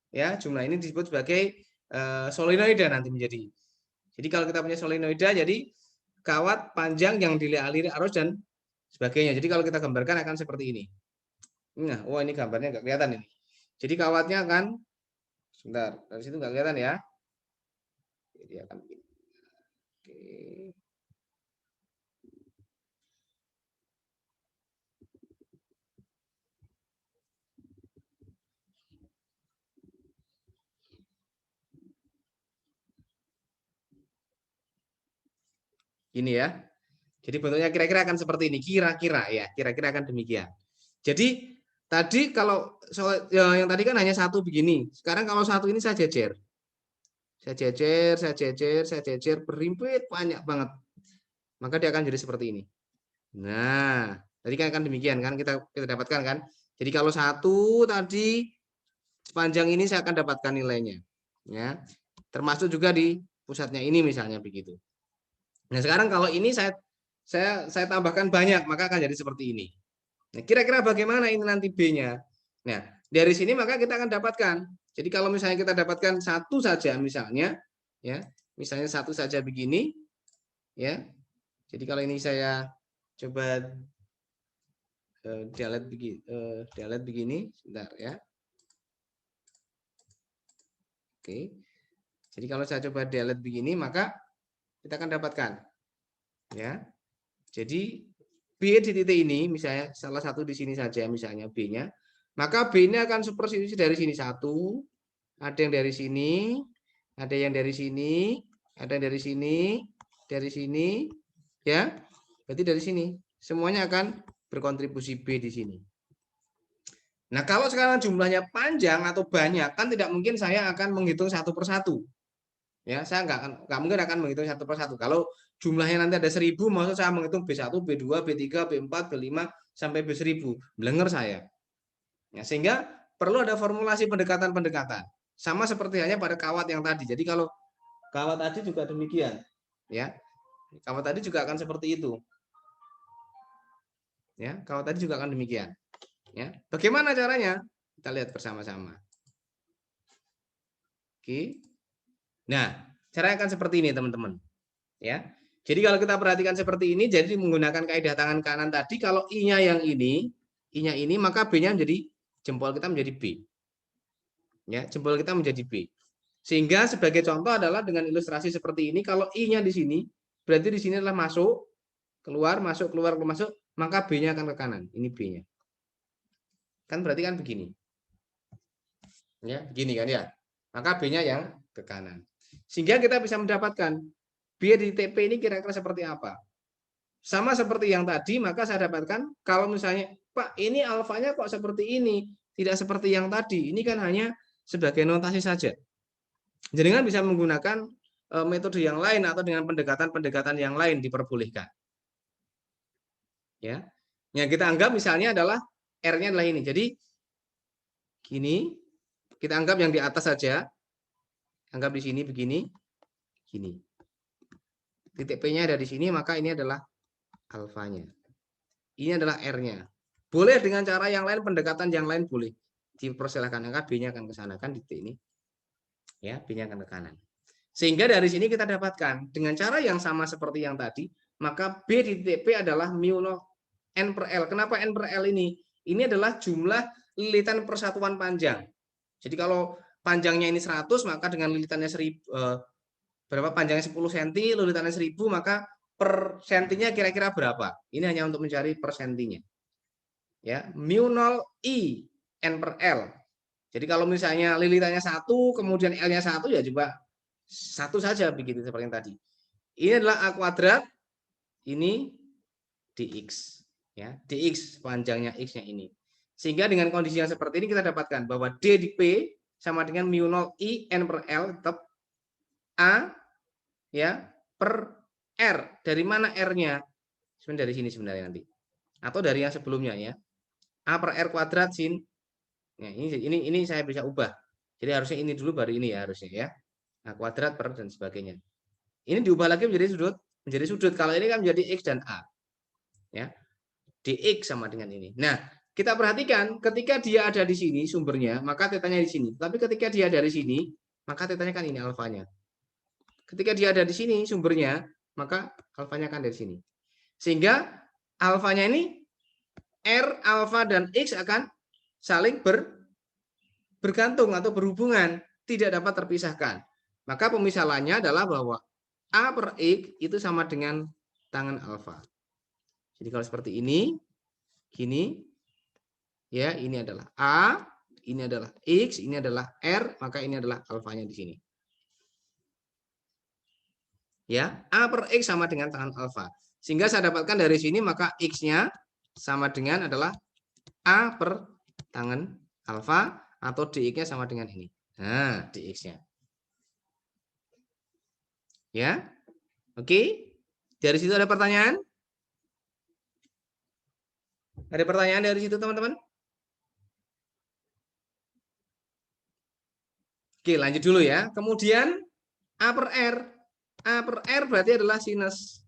Ya, jumlah ini disebut sebagai solenoida nanti menjadi. Jadi kalau kita punya solenoida, jadi kawat panjang yang dialiri arus dan sebagainya. Jadi kalau kita gambarkan akan seperti ini. Nah, wah ini gambarnya nggak kelihatan ini. Jadi kawatnya akan, sebentar, dari situ nggak kelihatan ya. Jadi akan begini. Oke. Ini ya. Jadi bentuknya kira-kira akan seperti ini. Kira-kira akan demikian. Jadi tadi kalau yang tadi kan hanya satu begini. Sekarang kalau satu ini saya jejer. Saya jejer, berimpit banyak banget. Maka dia akan jadi seperti ini. Nah, tadi kan akan demikian kan kita dapatkan kan. Jadi kalau satu tadi sepanjang ini saya akan dapatkan nilainya. Ya. Termasuk juga di pusatnya ini misalnya begitu. Nah, sekarang kalau ini saya tambahkan banyak, maka akan jadi seperti ini. Nah, kira-kira bagaimana ini nanti B-nya? Nah, dari sini maka kita akan dapatkan. Jadi kalau misalnya kita dapatkan satu saja misalnya, ya, misalnya satu saja begini, ya. Jadi kalau ini saya coba delete begini, sebentar ya. Oke. Jadi kalau saya coba delete begini, maka kita akan dapatkan ya. Jadi B di titik ini, misalnya salah satu di sini saja, misalnya B-nya, maka B ini akan supersisi dari sini satu, ada yang dari sini, ada yang dari sini, ada yang dari sini, ya. Berarti dari sini semuanya akan berkontribusi B di sini. Nah, kalau sekarang jumlahnya panjang atau banyak, kan tidak mungkin saya akan menghitung satu persatu. Ya, saya nggak mungkin akan menghitung satu persatu. Kalau jumlahnya nanti ada 1000, maksud saya menghitung B1, B2, B3, B4, B5 sampai B1000. Blenger saya. Ya, sehingga perlu ada formulasi pendekatan-pendekatan. Sama seperti hanya pada kawat yang tadi. Jadi kalau kawat tadi juga demikian, ya. Kawat tadi juga akan seperti itu. Ya, kawat tadi juga akan demikian. Ya. Bagaimana caranya? Kita lihat bersama-sama. Oke. Nah, caranya akan seperti ini, teman-teman. Ya. Jadi kalau kita perhatikan seperti ini, jadi menggunakan kaidah tangan kanan tadi, kalau I-nya yang ini, I-nya ini, maka B-nya menjadi, jempol kita menjadi B. Ya, jempol kita menjadi B. Sehingga sebagai contoh adalah dengan ilustrasi seperti ini, kalau I-nya di sini, berarti di sini adalah masuk, keluar, masuk, keluar, masuk, maka B-nya akan ke kanan. Ini B-nya. Kan berarti kan begini. Ya, begini kan ya. Maka B-nya yang ke kanan. Sehingga kita bisa mendapatkan B di TP ini kira-kira seperti apa. Sama seperti yang tadi, maka saya dapatkan kalau misalnya, Pak, ini alfanya kok seperti ini, tidak seperti yang tadi. Ini kan hanya sebagai notasi saja. Jadi kan bisa menggunakan metode yang lain atau dengan pendekatan-pendekatan yang lain diperbolehkan. Ya. Yang kita anggap misalnya adalah R-nya adalah ini. Jadi gini, kita anggap yang di atas saja. Anggap di sini begini, gini. Titik P-nya ada di sini, maka ini adalah alfanya. Ini adalah R-nya. Boleh dengan cara yang lain, pendekatan yang lain boleh. Dipersilahkan, angka B-nya akan ke sana, kan titik ini. Ya, B-nya akan ke kanan. Sehingga dari sini kita dapatkan, dengan cara yang sama seperti yang tadi, maka B di titik P adalah mu 0 N per L. Kenapa N per L ini? Ini adalah jumlah lilitan persatuan panjang. Jadi kalau panjangnya ini 100, maka dengan lilitannya 1000, berapa panjangnya 10 cm, lilitannya 1000, maka per sentinya kira-kira berapa? Ini hanya untuk mencari per sentinya. Ya, mu 0 I N per L. Jadi kalau misalnya lilitannya 1, kemudian L-nya 1, ya coba 1 saja begitu seperti yang tadi. Ini adalah A kuadrat, ini dx. Ya, dx panjangnya x-nya ini. Sehingga dengan kondisi yang seperti ini kita dapatkan bahwa D di P sama dengan mu 0 I N per L tetap A ya per R. Dari mana R-nya? Sebenarnya dari sini sebenarnya nanti. Atau dari yang sebelumnya ya. A per R kuadrat sin. Nah, ini saya bisa ubah. Jadi harusnya ini dulu baru ini ya harusnya ya. A kuadrat per dan sebagainya. Ini diubah lagi menjadi sudut. Kalau ini kan menjadi X dan A. Ya. Dx sama dengan ini. Nah, kita perhatikan ketika dia ada di sini sumbernya, maka tetanya di sini. Tapi ketika dia dari sini, maka tetanya kan ini alfanya. Ketika dia ada di sini sumbernya, maka alfanya kan dari sini. Sehingga alfanya ini R, alfa, dan X akan saling bergantung atau berhubungan, tidak dapat terpisahkan. Maka pemisalannya adalah bahwa A per X itu sama dengan tangan alfa. Jadi kalau seperti ini, gini, ya ini adalah A, ini adalah X, ini adalah R, maka ini adalah alfanya di sini. Ya, A per X sama dengan tangan alfa. Sehingga saya dapatkan dari sini, maka X-nya sama dengan adalah A per tangan alfa, atau dx-nya sama dengan ini. Nah, dx-nya. Ya, oke. Dari situ ada pertanyaan? Ada pertanyaan dari situ, teman-teman? Oke, lanjut dulu ya. Kemudian A per R. A per R berarti adalah sinus.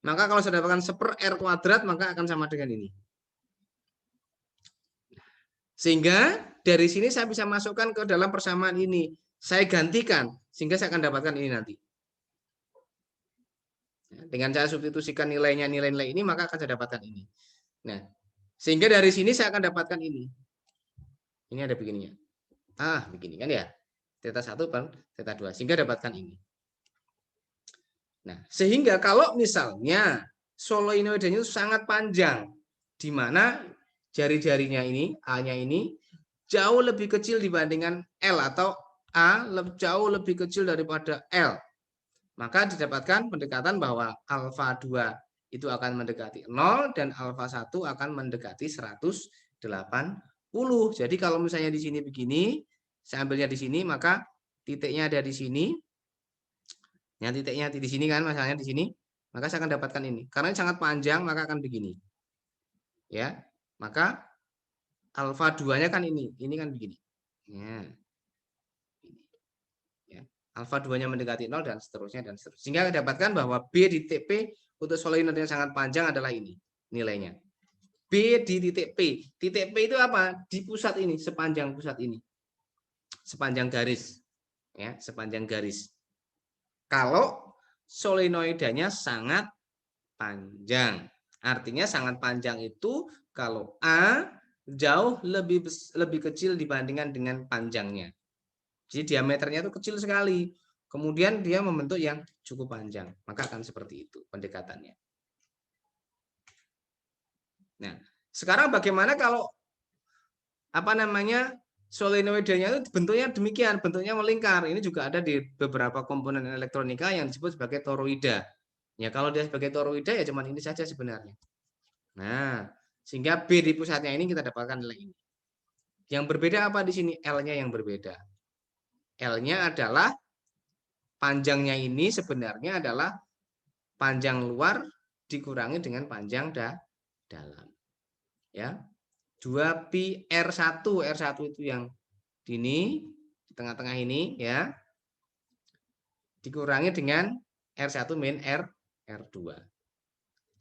Maka kalau saya dapatkan 1 per R kuadrat, maka akan sama dengan ini. Sehingga dari sini saya bisa masukkan ke dalam persamaan ini. Saya gantikan, sehingga saya akan dapatkan ini nanti. Dengan saya substitusikan nilai-nilai ini, maka akan saya dapatkan ini. Nah, Sehingga dari sini saya akan dapatkan ini. Ini ada begininya. Begini kan ya. Theta 1 per theta 2. Sehingga dapatkan ini. Nah, sehingga kalau misalnya solenoidanya itu sangat panjang, di mana jari-jarinya ini, A-nya ini, jauh lebih kecil dibandingkan L, atau A jauh lebih kecil daripada L, maka didapatkan pendekatan bahwa alfa 2 itu akan mendekati 0 dan alfa 1 akan mendekati 180. Jadi kalau misalnya di sini begini, saya ambilnya di sini, maka titiknya ada di sini. Ya, titiknya di sini kan, masalahnya di sini, maka saya akan dapatkan ini. Karena ini sangat panjang, maka akan begini. Ya, maka alfa 2-nya kan ini kan begini. Ya. Alfa 2-nya mendekati 0 dan seterusnya dan seterusnya. Sehingga dapatkan bahwa B di titik P untuk solenoid yang sangat panjang adalah ini nilainya. B di titik P. Titik P itu apa? Di pusat ini, sepanjang pusat ini. Sepanjang garis. Ya, sepanjang garis. Kalau solenoidanya sangat panjang. Artinya sangat panjang itu kalau A jauh lebih kecil dibandingkan dengan panjangnya. Jadi diameternya itu kecil sekali. Kemudian dia membentuk yang cukup panjang. Maka akan seperti itu pendekatannya. Nah, sekarang bagaimana kalau solenoidanya itu bentuknya demikian, bentuknya melingkar. Ini juga ada di beberapa komponen elektronika yang disebut sebagai toroida. Ya, kalau dia sebagai toroida ya cuman ini saja sebenarnya. Nah, sehingga B di pusatnya ini kita dapatkan nilai ini. Yang berbeda apa di sini? L-nya yang berbeda. L-nya adalah panjangnya ini sebenarnya adalah panjang luar dikurangi dengan panjang dalam. Ya. 2pi R1 itu yang ini di tengah-tengah ini ya, dikurangi dengan R1 min R2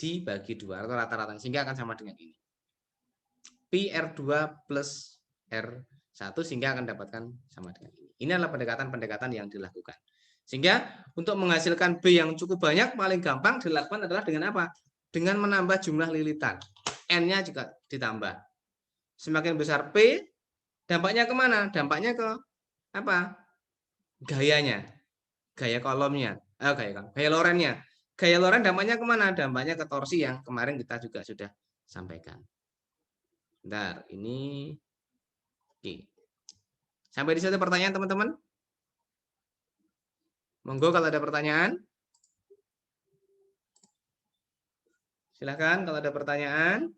dibagi 2 atau rata-rata, sehingga akan sama dengan ini pi R2 plus R1, sehingga akan dapatkan sama dengan ini. Ini adalah pendekatan-pendekatan yang dilakukan, sehingga untuk menghasilkan B yang cukup banyak paling gampang dilakukan adalah dengan apa? Dengan menambah jumlah lilitan, N-nya juga ditambah. Semakin besar P, dampaknya kemana? Dampaknya ke apa? Gayanya, gaya kolomnya, gaya lorennya. Gaya loren dampaknya kemana? Dampaknya ke torsi yang kemarin kita juga sudah sampaikan. Bentar, ini oke. Sampai di situ pertanyaan teman-teman? Monggo kalau ada pertanyaan. Silahkan kalau ada pertanyaan.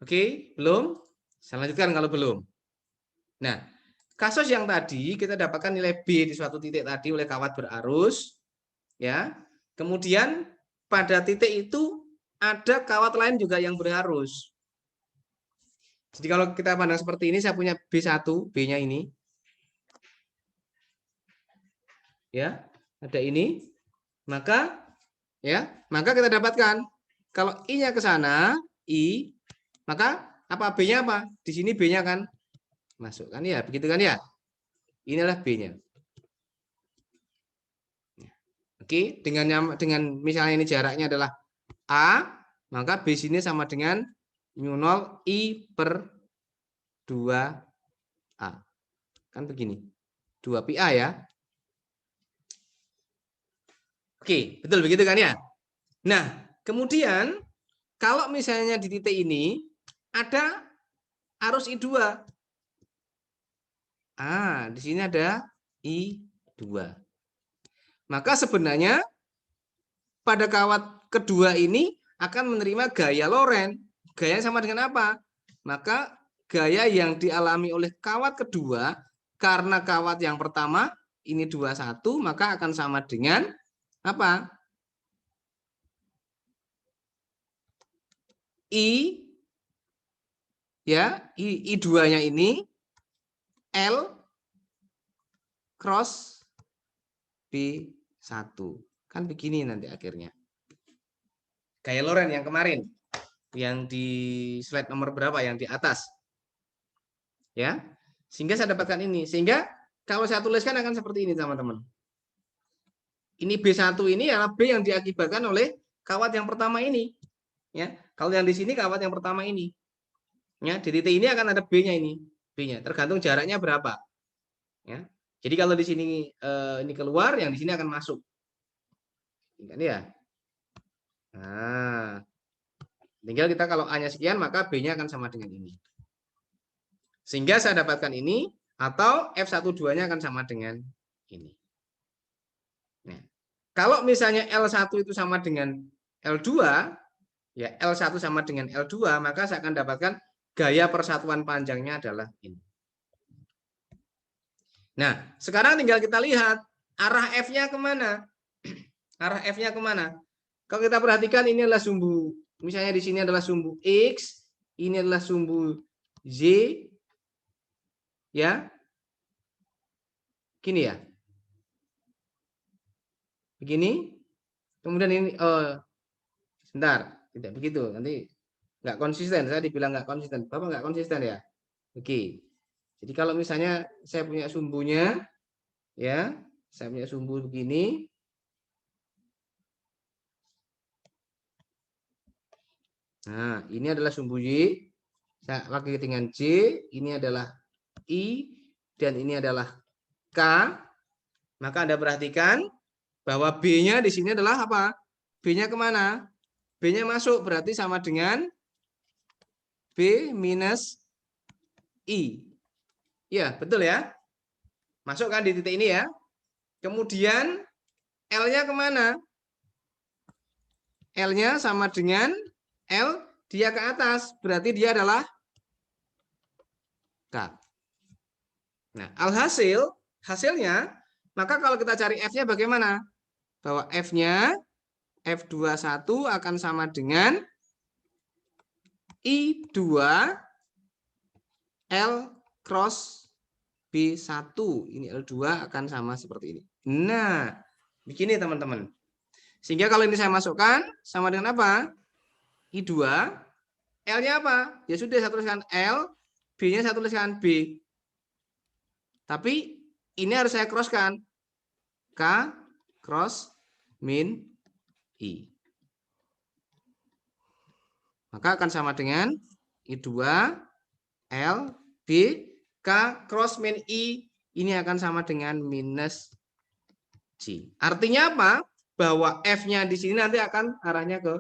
Oke, belum? Saya lanjutkan kalau belum. Nah, kasus yang tadi kita dapatkan nilai B di suatu titik tadi oleh kawat berarus, ya. Kemudian pada titik itu ada kawat lain juga yang berarus. Jadi kalau kita pandang seperti ini, saya punya B1, B-nya ini. Ya, ada ini. Maka kita dapatkan kalau I-nya ke sana, I, maka apa B-nya apa? Di sini B-nya kan masuk kan ya, begitu kan ya? Inilah B-nya. Oke, dengan misalnya ini jaraknya adalah A, maka B sini sama dengan mu0 I per 2A. Kan begini. 2 pi A ya. Oke, betul begitu kan ya? Nah, kemudian kalau misalnya di titik ini ada arus I2. Di sini ada I2. Maka sebenarnya pada kawat kedua ini akan menerima gaya loren. Gaya sama dengan apa? Maka gaya yang dialami oleh kawat kedua karena kawat yang pertama ini 21, maka akan sama dengan apa? I2-nya ini L cross B1. Kan begini nanti akhirnya. gaya Lorentz yang kemarin, yang di slide nomor berapa, yang di atas. Ya, sehingga saya dapatkan ini. Sehingga kalau saya tuliskan akan seperti ini, teman-teman. Ini B1 ini adalah B yang diakibatkan oleh kawat yang pertama ini. Ya, kalau yang di sini kawat yang pertama ini. Ya, di titik ini akan ada B-nya ini, B-nya. Tergantung jaraknya berapa. Ya. Jadi kalau di sini ini keluar, yang di sini akan masuk. Kan ya. Nah, tinggal kita kalau A-nya sekian, maka B-nya akan sama dengan ini. Sehingga saya dapatkan ini, atau F12-nya akan sama dengan ini. Nah, kalau misalnya L1 itu sama dengan L2, ya L1 sama dengan L2, maka saya akan dapatkan gaya persatuan panjangnya adalah ini. Nah, sekarang tinggal kita lihat arah F-nya kemana. Arah F-nya kemana? Kalau kita perhatikan ini adalah sumbu, misalnya di sini adalah sumbu X, ini adalah sumbu Z, ya, gini ya, begini, kemudian ini, sebentar, tidak begitu, nanti nggak konsisten, saya dibilang nggak konsisten, Bapak nggak konsisten ya, oke. Jadi kalau misalnya saya punya sumbunya, ya, saya punya sumbu begini, nah ini adalah sumbu Y, saya lagi dengan J, ini adalah I, dan ini adalah K, maka Anda perhatikan bahwa B-nya di sini adalah apa? B-nya kemana? B-nya masuk, berarti sama dengan B minus I. Iya, betul ya? Masuk kan di titik ini ya. Kemudian L-nya kemana? L-nya sama dengan L, dia ke atas, berarti dia adalah K. Nah, hasilnya, maka kalau kita cari F-nya bagaimana? Bahwa F-nya, F21 akan sama dengan I2 L cross B1. Ini L2 akan sama seperti ini. Nah, begini teman-teman. Sehingga kalau ini saya masukkan, sama dengan apa? I2, L-nya apa? Ya sudah, saya tuliskan L, B-nya saya tuliskan B. Tapi ini harus saya crosskan. K cross min I. Maka akan sama dengan I2, L, B, K cross min I. Ini akan sama dengan minus G. Artinya apa? Bahwa F-nya di sini nanti akan arahnya ke.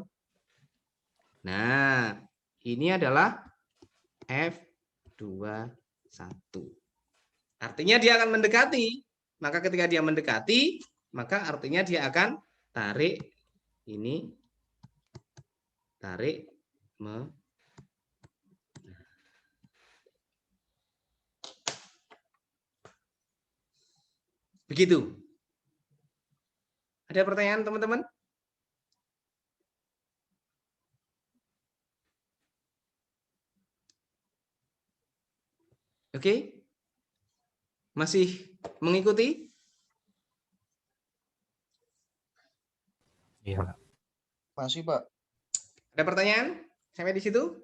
Nah, ini adalah F21. Artinya dia akan mendekati. Maka ketika dia mendekati, maka artinya dia akan tarik ini, tarik begitu. Ada pertanyaan teman-teman? Oke? Masih mengikuti? Iya, Pak. Masih, Pak. Ada pertanyaan sampai di situ?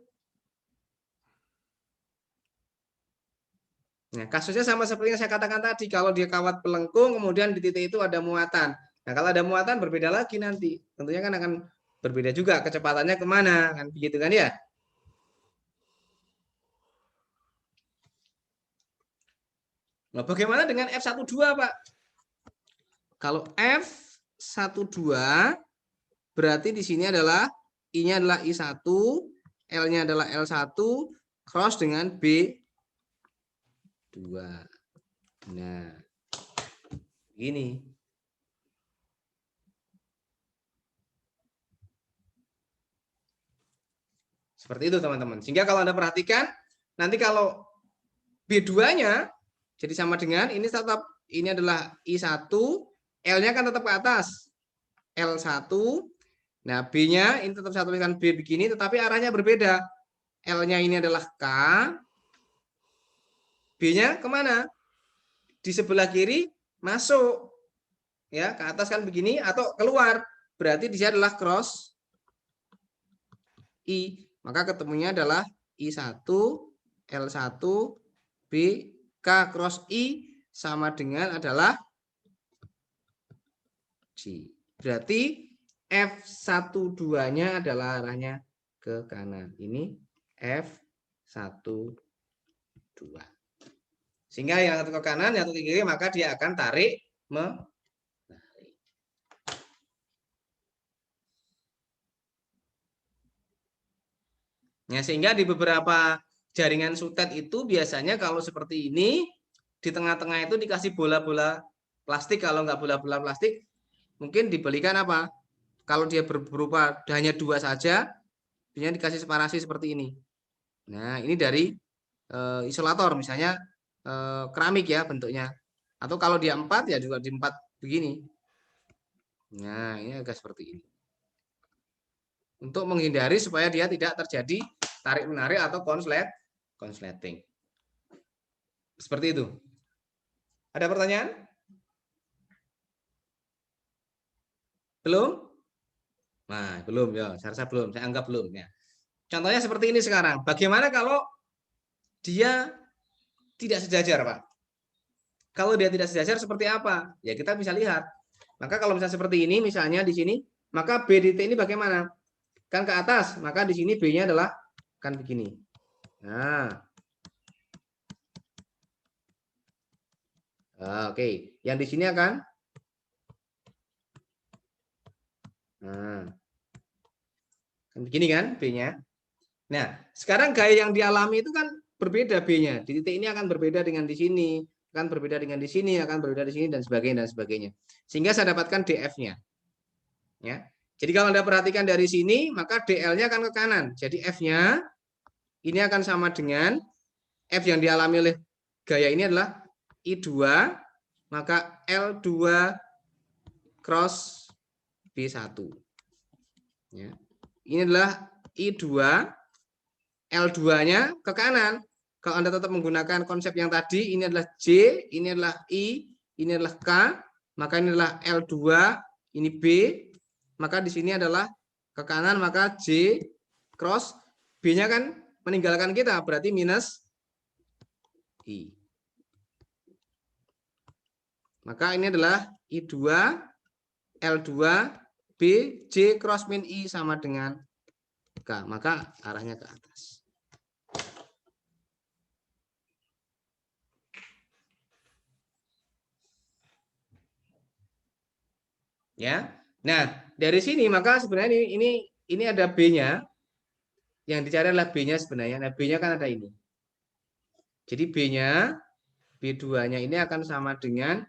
Nah, kasusnya sama seperti yang saya katakan tadi. Kalau dia kawat pelengkung, kemudian di titik itu ada muatan. Nah, kalau ada muatan berbeda lagi nanti. Tentunya kan akan berbeda juga kecepatannya kemana, kan begitu kan ya? Nah, bagaimana dengan F12, Pak? Kalau F12 berarti di sini adalah I-nya adalah I1, L-nya adalah L1 cross dengan B2. Nah, ini. Seperti itu, teman-teman. Sehingga kalau Anda perhatikan, nanti kalau B2-nya jadi sama dengan ini tetap, ini adalah I1, L-nya kan tetap ke atas. L1. Nah, B-nya ini tetap saya tuliskan B begini, tetapi arahnya berbeda. L-nya ini adalah K. B-nya kemana? Di sebelah kiri masuk. Ya, ke atas kan begini, atau keluar. Berarti dia adalah cross I. Maka ketemunya adalah I1, L1, B, K cross I sama dengan adalah G. Berarti F12-nya adalah arahnya ke kanan. Ini F12. Sehingga yang satu ke kanan, yang satu ke kiri, maka dia akan tarik menarik. Nah, sehingga di beberapa jaringan sutet itu biasanya kalau seperti ini, di tengah-tengah itu dikasih bola-bola plastik. Kalau nggak bola-bola plastik, mungkin dibelikan apa? Kalau dia berupa hanya 2 saja, biasanya dikasih separasi seperti ini. Nah, ini dari isolator, misalnya keramik ya bentuknya. Atau kalau dia 4 ya juga di 4 begini. Nah, ini agak seperti ini. Untuk menghindari supaya dia tidak terjadi tarik-menarik atau konsleting. Seperti itu. Ada pertanyaan? Belum? Nah, belum ya. Saya rasa belum. Saya anggap belum ya. Contohnya seperti ini sekarang. Bagaimana kalau dia tidak sejajar, Pak? Kalau dia tidak sejajar seperti apa? Ya kita bisa lihat. Maka kalau misalnya seperti ini, misalnya di sini, maka B di T ini bagaimana? Kan ke atas, maka di sini B-nya adalah kan begini. Nah, oke. Yang di sini akan, nah, kan begini kan B-nya. Nah, sekarang gaya yang dialami itu kan berbeda B-nya. Di titik ini akan berbeda dengan di sini, akan berbeda dengan di sini, akan berbeda di sini dan sebagainya. Sehingga saya dapatkan DF-nya. Ya. Jadi kalau Anda perhatikan dari sini, maka DL-nya akan ke kanan. Jadi F-nya ini akan sama dengan F yang dialami oleh gaya ini adalah I2, maka L2 cross B1. Ya. Ini adalah I2, L2-nya ke kanan. Kalau Anda tetap menggunakan konsep yang tadi, ini adalah J, ini adalah I, ini adalah K, maka ini adalah L2, ini B, maka di sini adalah ke kanan, maka J cross B-nya kan meninggalkan kita, berarti minus I. Maka ini adalah I2, L2, B, J cross min I sama dengan K. Maka arahnya ke atas. Ya. Nah, dari sini maka sebenarnya ini ada B-nya. Yang dicari adalah B-nya sebenarnya. Nah, B-nya kan ada ini. Jadi B-nya, B2-nya ini akan sama dengan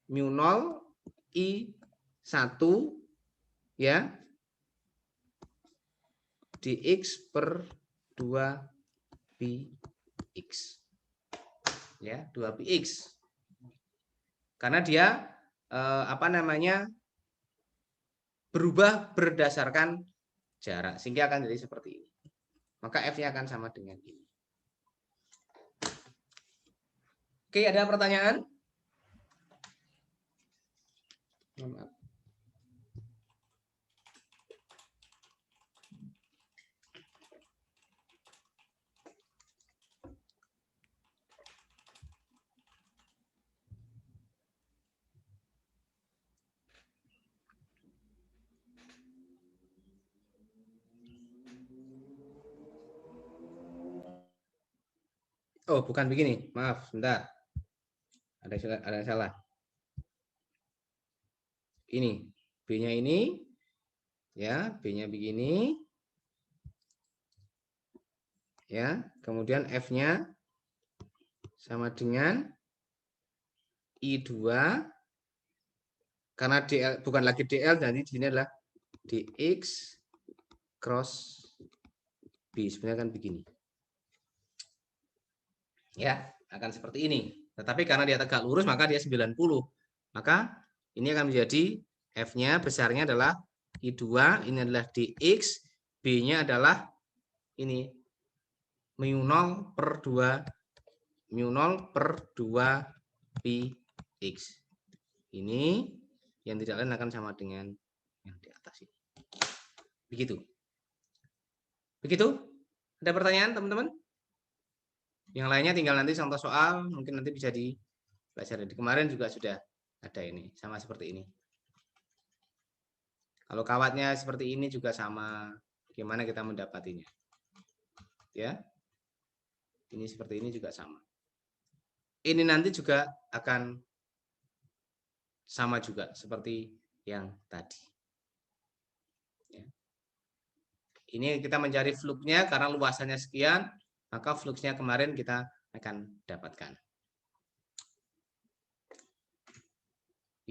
mu0 I1 ya dx per 2px. Ya, 2px. Karena dia berubah berdasarkan jarak sehingga akan jadi seperti ini. Maka F-nya akan sama dengan ini. Oke, ada pertanyaan? Maaf. Oh, bukan begini. Maaf, sebentar. Ada yang salah. Ini B-nya ini, ya B-nya begini, ya. Kemudian F-nya sama dengan I2, karena DL bukan lagi DL, jadi di sini adalah DX cross B. Sebenarnya kan begini. Ya, akan seperti ini. Tetapi karena dia tegak lurus maka dia 90. Maka ini akan menjadi F-nya besarnya adalah I2, ini adalah DX, B-nya adalah ini mu0 per 2 px. Ini yang tidak lain akan sama dengan yang di atas ini. Begitu. Begitu? Ada pertanyaan teman-teman? Yang lainnya tinggal nanti contoh soal, mungkin nanti bisa dipelajari. Kemarin juga sudah ada ini, sama seperti ini. Kalau kawatnya seperti ini juga sama, bagaimana kita mendapatinya? Ya, ini seperti ini juga sama. Ini nanti juga akan sama juga seperti yang tadi. Ya. Ini kita mencari fluxnya karena luasannya sekian, maka fluxnya kemarin kita akan dapatkan.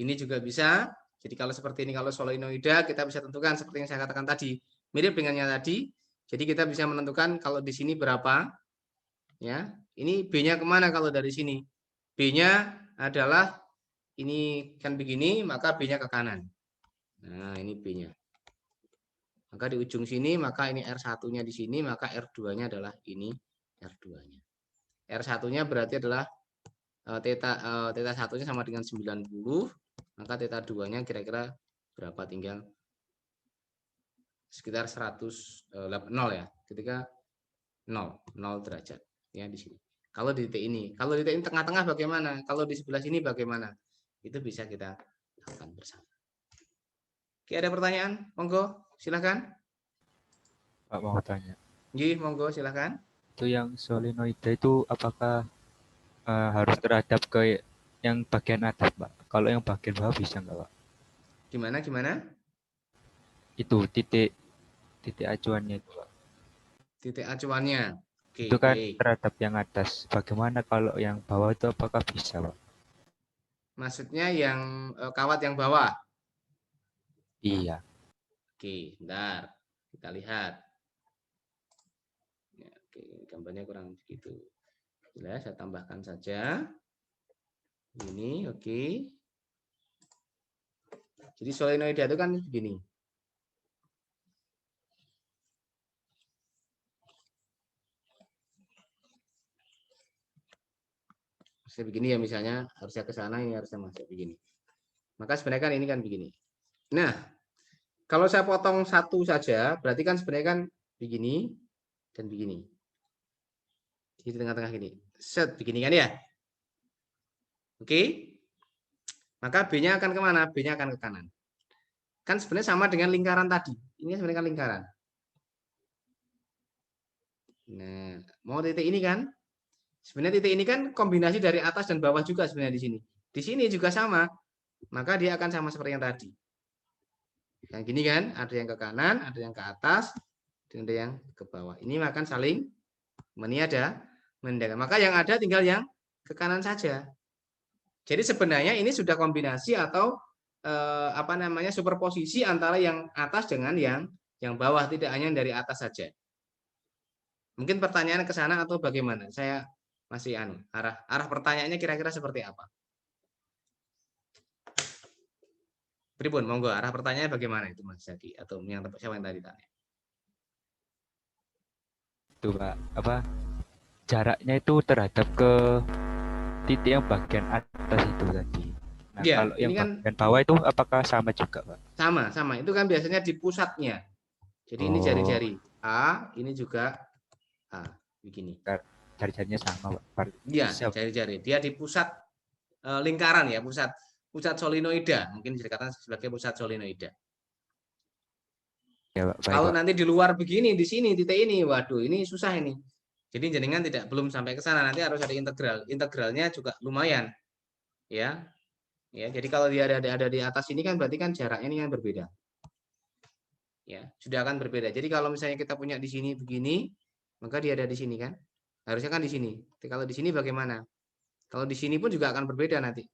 Ini juga bisa. Jadi kalau seperti ini, kalau solenoida kita bisa tentukan seperti yang saya katakan tadi, mirip dengan yang tadi. Jadi kita bisa menentukan kalau di sini berapa, ya. Ini B-nya kemana kalau dari sini? B-nya adalah ini kan begini, maka B-nya ke kanan. Nah, ini B-nya. Maka di ujung sini, maka ini R1-nya di sini, maka R2-nya adalah ini R2-nya. R1-nya berarti adalah theta 1-nya sama dengan 90, maka theta 2-nya kira-kira berapa, tinggal sekitar 0 ya, ketika 0 derajat ya di sini. Kalau di titik ini, kalau di titik ini tengah-tengah bagaimana? Kalau di sebelah sini bagaimana? Itu bisa kita lakukan bersama. Oke, ada pertanyaan? Monggo, silakan. Pak mau tanya. Nggih, monggo silakan. Itu yang solenoida itu apakah harus terhadap ke yang bagian atas, Pak? Kalau yang bagian bawah bisa nggak, Pak? Gimana? Itu titik acuannya itu, Pak. Titik acuannya. Oke, Itu kan baik. terhadap yang atas. Bagaimana kalau yang bawah itu apakah bisa, Pak? Maksudnya yang kawat yang bawah. Iya. Oke, bentar. Kita lihat. Ya, oke, gambarnya kurang begitu. Jelas, saya tambahkan saja. Ini, oke. Jadi solenoida itu kan begini. Harusnya begini ya, misalnya harusnya ke sana, ini harusnya masuk begini. Maka sebenarnya kan ini kan begini. Nah, kalau saya potong satu saja, berarti kan sebenarnya kan begini dan begini. Di tengah-tengah gini. Set, begini kan ya. Oke. Maka B-nya akan kemana? B-nya akan ke kanan. Kan sebenarnya sama dengan lingkaran tadi. Ini sebenarnya kan lingkaran. Nah, mau titik ini kan? Sebenarnya titik ini kan kombinasi dari atas dan bawah juga sebenarnya di sini. Di sini juga sama. Maka dia akan sama seperti yang tadi. Yang gini kan, ada yang ke kanan, ada yang ke atas, dan ada yang ke bawah. Ini akan saling meniada. Maka yang ada tinggal yang ke kanan saja. Jadi sebenarnya ini sudah kombinasi atau superposisi antara yang atas dengan yang bawah, tidak hanya dari atas saja. Mungkin pertanyaan ke sana atau bagaimana? Saya masih arah pertanyaannya kira-kira seperti apa? Pripun, monggo, arah pertanyaannya bagaimana itu Mas Zaki atau yang siapa yang tadi tanya? Itu, Pak. Jaraknya itu terhadap ke titik yang bagian atas itu tadi. Nah, ya, kalau yang kan bagian bawah itu apakah sama juga, Pak? Sama. Itu kan biasanya di pusatnya. Jadi ini jari-jari A, ini juga A, begini. Jari-jarinya sama, Pak. Iya, jari-jari. Dia di pusat lingkaran ya, pusat solenoida, mungkin dikatakan sebagai pusat solenoida. Ya, Pak. Kalau nanti di luar begini, di sini titik ini, waduh, ini susah ini. Jadi jenengan belum sampai ke sana, nanti harus ada integral. Integralnya juga lumayan, ya. Ya, jadi kalau dia ada di atas ini kan berarti kan jaraknya ini yang berbeda. Ya, sudah akan berbeda. Jadi kalau misalnya kita punya di sini begini, maka dia ada di sini kan? Harusnya kan di sini. Tapi kalau di sini bagaimana? Kalau di sini pun juga akan berbeda nanti.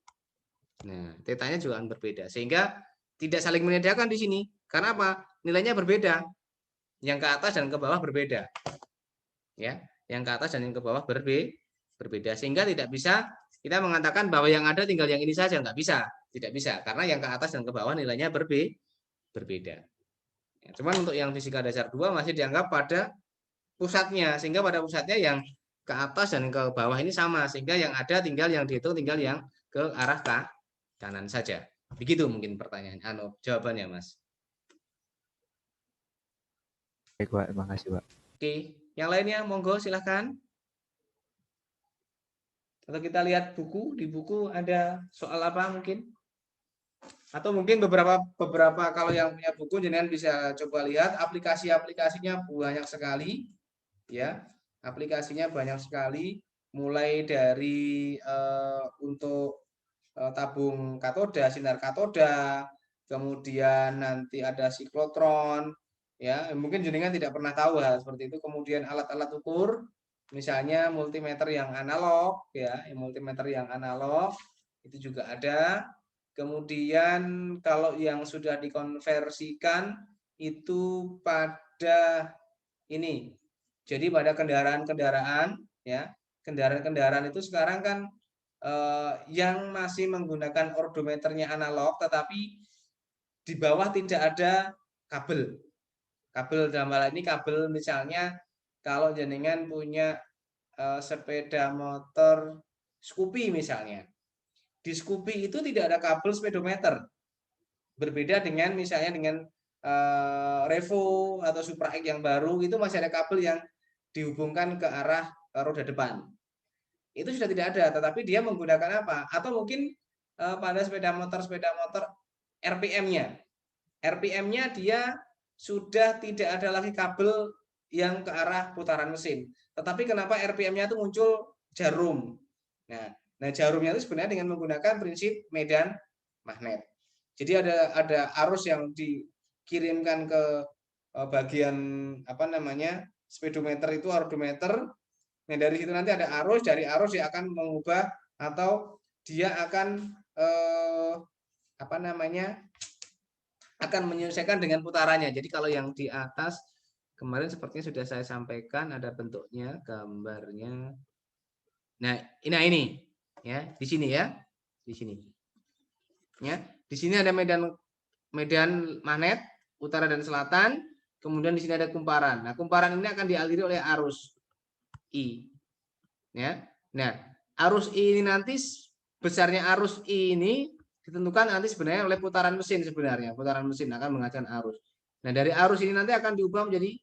Nah, tetanya juga akan berbeda. Sehingga tidak saling meniadakan di sini. Karena apa? Nilainya berbeda. Yang ke atas dan ke bawah berbeda. Ya, yang ke atas dan yang ke bawah berbeda. Sehingga tidak bisa kita mengatakan bahwa yang ada tinggal yang ini saja. Nggak bisa. Tidak bisa. Karena yang ke atas dan ke bawah nilainya berbeda. Ya, cuman untuk yang fisika dasar 2 masih dianggap pada pusatnya. Sehingga pada pusatnya yang ke atas dan ke bawah ini sama. Sehingga yang ada tinggal yang dihitung tinggal yang ke arah kanan saja. Begitu mungkin pertanyaan jawabannya, Mas. Baik, Pak. Terima kasih, Pak. Oke, yang lainnya monggo silahkan. Atau kita lihat buku, di buku ada soal apa mungkin? Atau mungkin beberapa kalau yang punya buku jenengan bisa coba lihat aplikasinya banyak sekali ya. Aplikasinya banyak sekali mulai dari untuk tabung katoda, sinar katoda, kemudian nanti ada siklotron ya. Mungkin jenengan tidak pernah tahu hal seperti itu. Kemudian alat-alat ukur misalnya multimeter yang analog ya, multimeter yang analog itu juga ada. Kemudian kalau yang sudah dikonversikan itu pada ini. Jadi pada kendaraan-kendaraan ya, kendaraan-kendaraan itu sekarang kan yang masih menggunakan odometernya analog tetapi di bawah tidak ada kabel. Kabel dalam hal ini kabel misalnya kalau jenengan punya sepeda motor Scoopy misalnya. Di Scoopy itu tidak ada kabel speedometer. Berbeda dengan misalnya dengan Revo atau Supra X yang baru itu masih ada kabel yang dihubungkan ke arah roda depan. Itu sudah tidak ada, tetapi dia menggunakan apa? Atau mungkin pada sepeda motor RPM-nya. RPM-nya dia sudah tidak ada lagi kabel yang ke arah putaran mesin. Tetapi kenapa RPM-nya itu muncul jarum? Nah, jarumnya itu sebenarnya dengan menggunakan prinsip medan magnet. Jadi ada arus yang dikirimkan ke bagian apa namanya speedometer itu odometer. Nah, dari situ nanti ada arus, dari arus dia akan mengubah atau dia akan apa namanya akan menyesuaikan dengan putarannya. Jadi kalau yang di atas kemarin sepertinya sudah saya sampaikan ada bentuknya, gambarnya. Nah, ini ya, di sini ya. Di sini. Ya, di sini ada medan magnet utara dan selatan, kemudian di sini ada kumparan. Nah, kumparan ini akan dialiri oleh arus I. Ya. Nah, arus I ini nanti besarnya arus I ini ditentukan nanti sebenarnya oleh putaran mesin sebenarnya. Putaran mesin akan menghasilkan arus. Nah, dari arus ini nanti akan diubah menjadi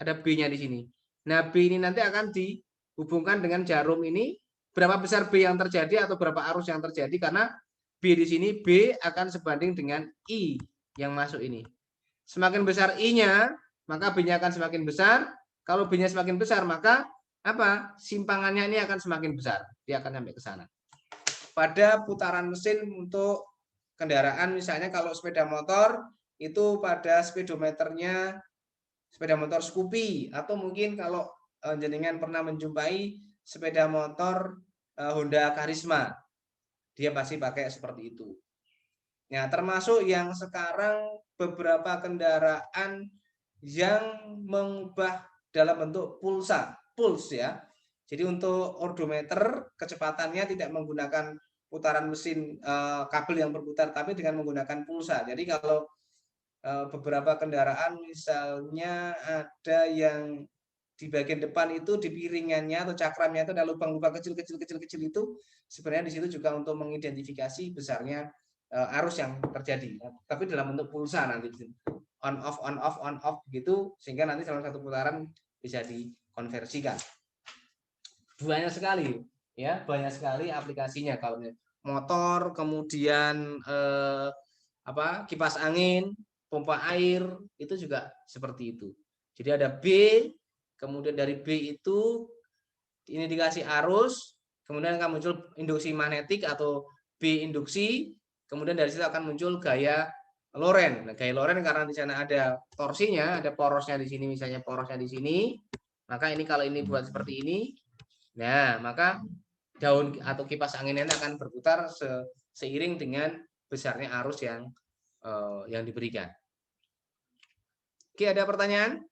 ada B-nya di sini. Nah, B ini nanti akan dihubungkan dengan jarum ini. Berapa besar B yang terjadi atau berapa arus yang terjadi karena B di sini B akan sebanding dengan I yang masuk ini. Semakin besar I-nya, maka B-nya akan semakin besar. Kalau B-nya semakin besar, maka apa? Simpangannya ini akan semakin besar. Dia akan sampai ke sana. Pada putaran mesin untuk kendaraan misalnya kalau sepeda motor itu pada speedometernya sepeda motor Scoopy atau mungkin kalau jenengan pernah menjumpai sepeda motor Honda Karisma, dia pasti pakai seperti itu. Nah, termasuk yang sekarang beberapa kendaraan yang mengubah dalam bentuk pulse ya. Jadi untuk odometer kecepatannya tidak menggunakan putaran mesin kabel yang berputar, tapi dengan menggunakan pulsa. Jadi kalau beberapa kendaraan misalnya ada yang di bagian depan itu di piringannya atau cakramnya itu ada lubang-lubang kecil itu sebenarnya di situ juga untuk mengidentifikasi besarnya arus yang terjadi. Tapi dalam bentuk pulsa nanti on off gitu sehingga nanti dalam satu putaran bisa dikonversikan. Banyak sekali ya, banyak sekali aplikasinya kalau motor, kemudian kipas angin, pompa air itu juga seperti itu. Jadi ada B, kemudian dari B itu ini dikasih arus, kemudian akan muncul induksi magnetik atau B induksi, kemudian dari situ akan muncul gaya Loren. Nah, gaya Loren karena di sana ada torsinya, ada porosnya di sini, misalnya porosnya di sini, maka ini kalau ini buat seperti ini, nah maka daun atau kipas anginnya akan berputar seiring dengan besarnya arus yang diberikan. Oke, ada pertanyaan?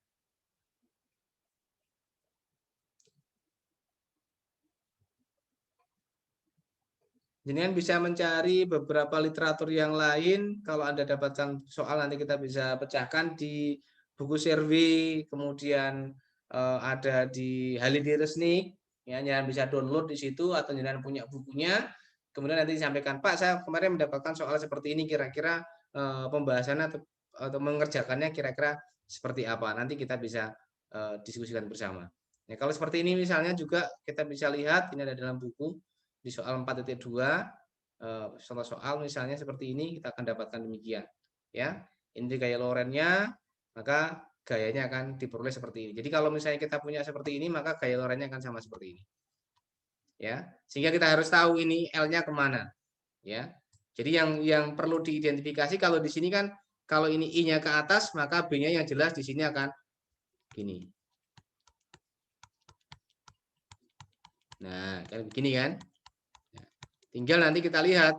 Jenengan bisa mencari beberapa literatur yang lain. Kalau Anda dapatkan soal nanti kita bisa pecahkan di buku survei, kemudian ada di Halidi Resnik, ya, jangan bisa download di situ atau jangan punya bukunya. Kemudian nanti disampaikan, Pak, saya kemarin mendapatkan soal seperti ini, kira-kira pembahasannya atau mengerjakannya kira-kira seperti apa. Nanti kita bisa diskusikan bersama. Nah, kalau seperti ini misalnya juga kita bisa lihat ini ada dalam buku di soal 4.2 contoh soal misalnya seperti ini kita akan dapatkan demikian ya. Ini gaya Lorentz-nya, maka gayanya akan diperoleh seperti ini. Jadi kalau misalnya kita punya seperti ini maka gaya Lorentz-nya akan sama seperti ini. Ya, sehingga kita harus tahu ini L-nya kemana ya. Jadi yang perlu diidentifikasi kalau di sini kan kalau ini I-nya ke atas maka B-nya yang jelas di sini akan gini. Nah, kayak begini kan. Tinggal nanti kita lihat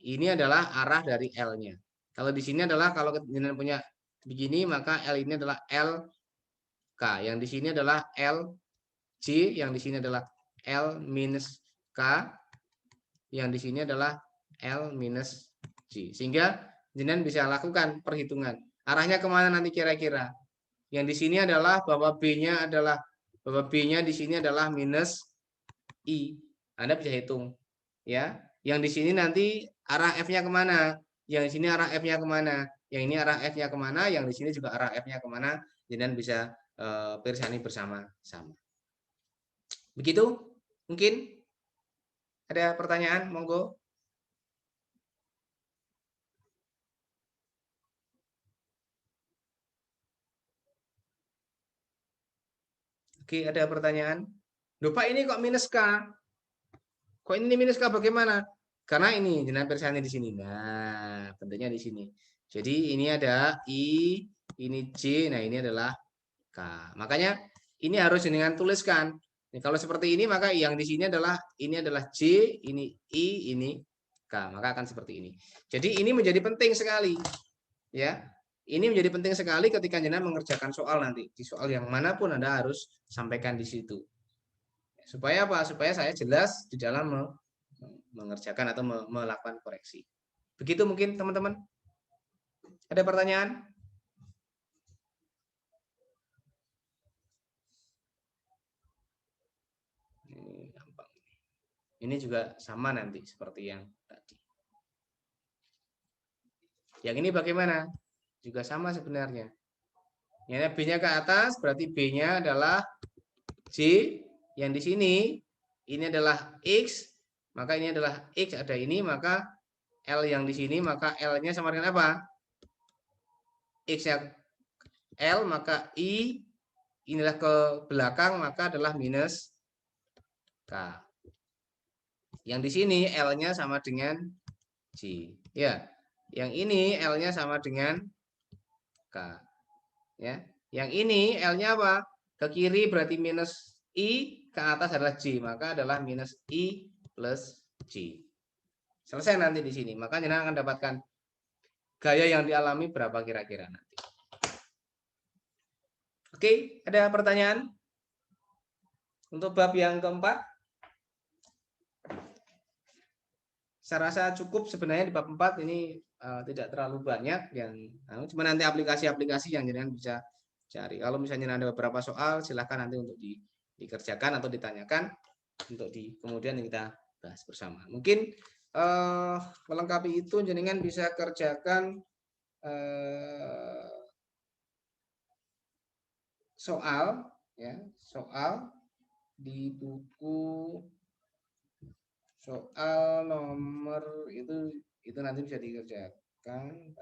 ini adalah arah dari L-nya. Kalau di sini adalah kalau kita punya begini maka L ini adalah LK, yang di sini adalah LJ, yang di sini adalah L minus K, yang di sini adalah L minus J. Sehingga jenengan bisa lakukan perhitungan. Arahnya kemana nanti kira-kira? Yang di sini adalah bahwa B-nya di sini adalah minus I. Anda bisa hitung. Ya, yang di sini nanti arah F-nya kemana? Yang di sini arah F-nya kemana? Yang ini arah F-nya kemana? Yang di sini juga arah F-nya kemana? Jenengan bisa pirsani bersama-sama. Begitu? Mungkin ada pertanyaan? Monggo. Oke, ada pertanyaan? Loh Pak, ini kok minus K? Kok ini minus K bagaimana? Karena ini jenengan pirsani di sini. Nah, bentuknya di sini. Jadi ini ada I, ini J, nah ini adalah K. Makanya ini harus jenengan tuliskan. Nah, kalau seperti ini maka yang di sini adalah J, ini I, ini K. Maka akan seperti ini. Jadi ini menjadi penting sekali. Ya. Ini menjadi penting sekali ketika jenengan mengerjakan soal nanti. Di soal yang manapun Anda harus sampaikan di situ. Supaya apa? Supaya saya jelas di dalam mengerjakan atau melakukan koreksi. Begitu mungkin teman-teman. Ada pertanyaan? Ini gampang. Ini juga sama nanti seperti yang tadi. Yang ini bagaimana? Juga sama sebenarnya. Yang B-nya ke atas berarti B-nya adalah J. Yang di sini ini adalah X, maka ini adalah X, ada ini, maka L yang di sini, maka L-nya sama dengan apa? X-nya L, maka I inilah ke belakang, maka adalah minus K. Yang di sini L-nya sama dengan J. Ya, yang ini L-nya sama dengan K. Ya, yang ini L-nya apa? Ke kiri berarti minus I, ke atas adalah J, maka adalah minus I plus J. Selesai nanti di sini. Maka jenengan akan dapatkan gaya yang dialami berapa kira-kira nanti. Oke, ada pertanyaan? Untuk bab yang keempat? Saya rasa cukup sebenarnya di bab 4 ini tidak terlalu banyak yang cuma nanti aplikasi-aplikasi yang jenengan bisa cari. Kalau misalnya ada beberapa soal silahkan nanti untuk dikerjakan atau ditanyakan untuk kemudian kita bahas bersama. Mungkin melengkapi itu jenengan bisa kerjakan soal ya, soal di buku soal nomor itu nanti bisa dikerjakan.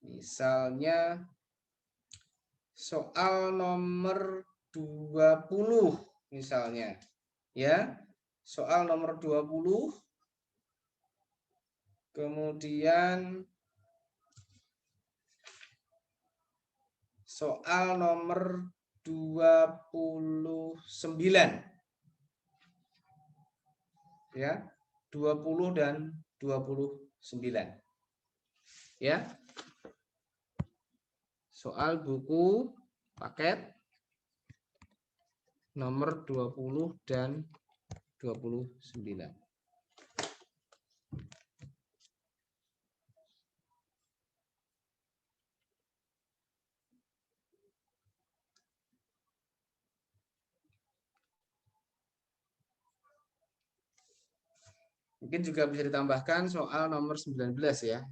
Misalnya soal nomor 20 misalnya. Ya. Soal nomor 20. Kemudian soal nomor 29. Ya. 20 dan 29. Ya. Soal buku paket nomor 20 dan 29. Mungkin juga bisa ditambahkan soal nomor 19 ya.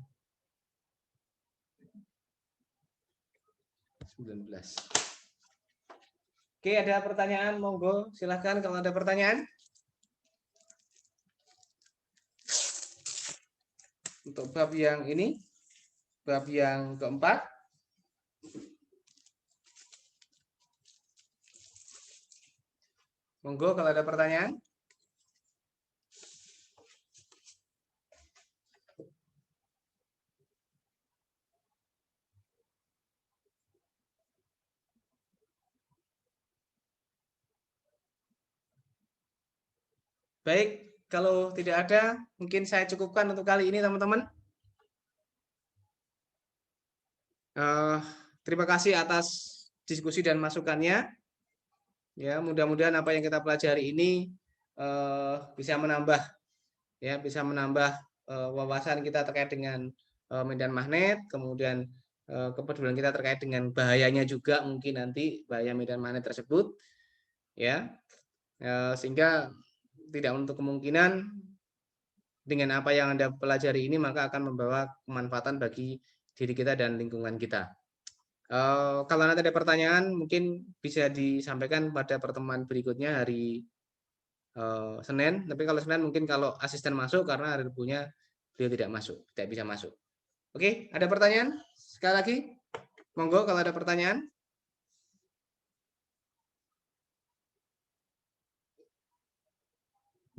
19. Oke, ada pertanyaan? Monggo, silahkan kalau ada pertanyaan. Untuk bab yang ini, bab yang keempat. Monggo kalau ada pertanyaan. Baik, kalau tidak ada, mungkin saya cukupkan untuk kali ini, teman-teman. Terima kasih atas diskusi dan masukannya. Ya, mudah-mudahan apa yang kita pelajari ini bisa menambah, wawasan kita terkait dengan medan magnet, kemudian kepedulian kita terkait dengan bahayanya juga mungkin nanti bahaya medan magnet tersebut, ya, sehingga tidak untuk kemungkinan dengan apa yang Anda pelajari ini maka akan membawa kemanfaatan bagi diri kita dan lingkungan kita. Kalau nanti ada pertanyaan mungkin bisa disampaikan pada pertemuan berikutnya hari Senin. Tapi kalau Senin mungkin kalau asisten masuk karena hari Rabunya beliau tidak masuk, tidak bisa masuk. Oke, ada pertanyaan? Sekali lagi, monggo kalau ada pertanyaan.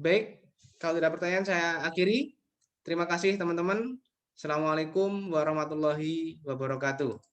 Baik, kalau tidak pertanyaan saya akhiri. Terima kasih teman-teman. Assalamualaikum warahmatullahi wabarakatuh.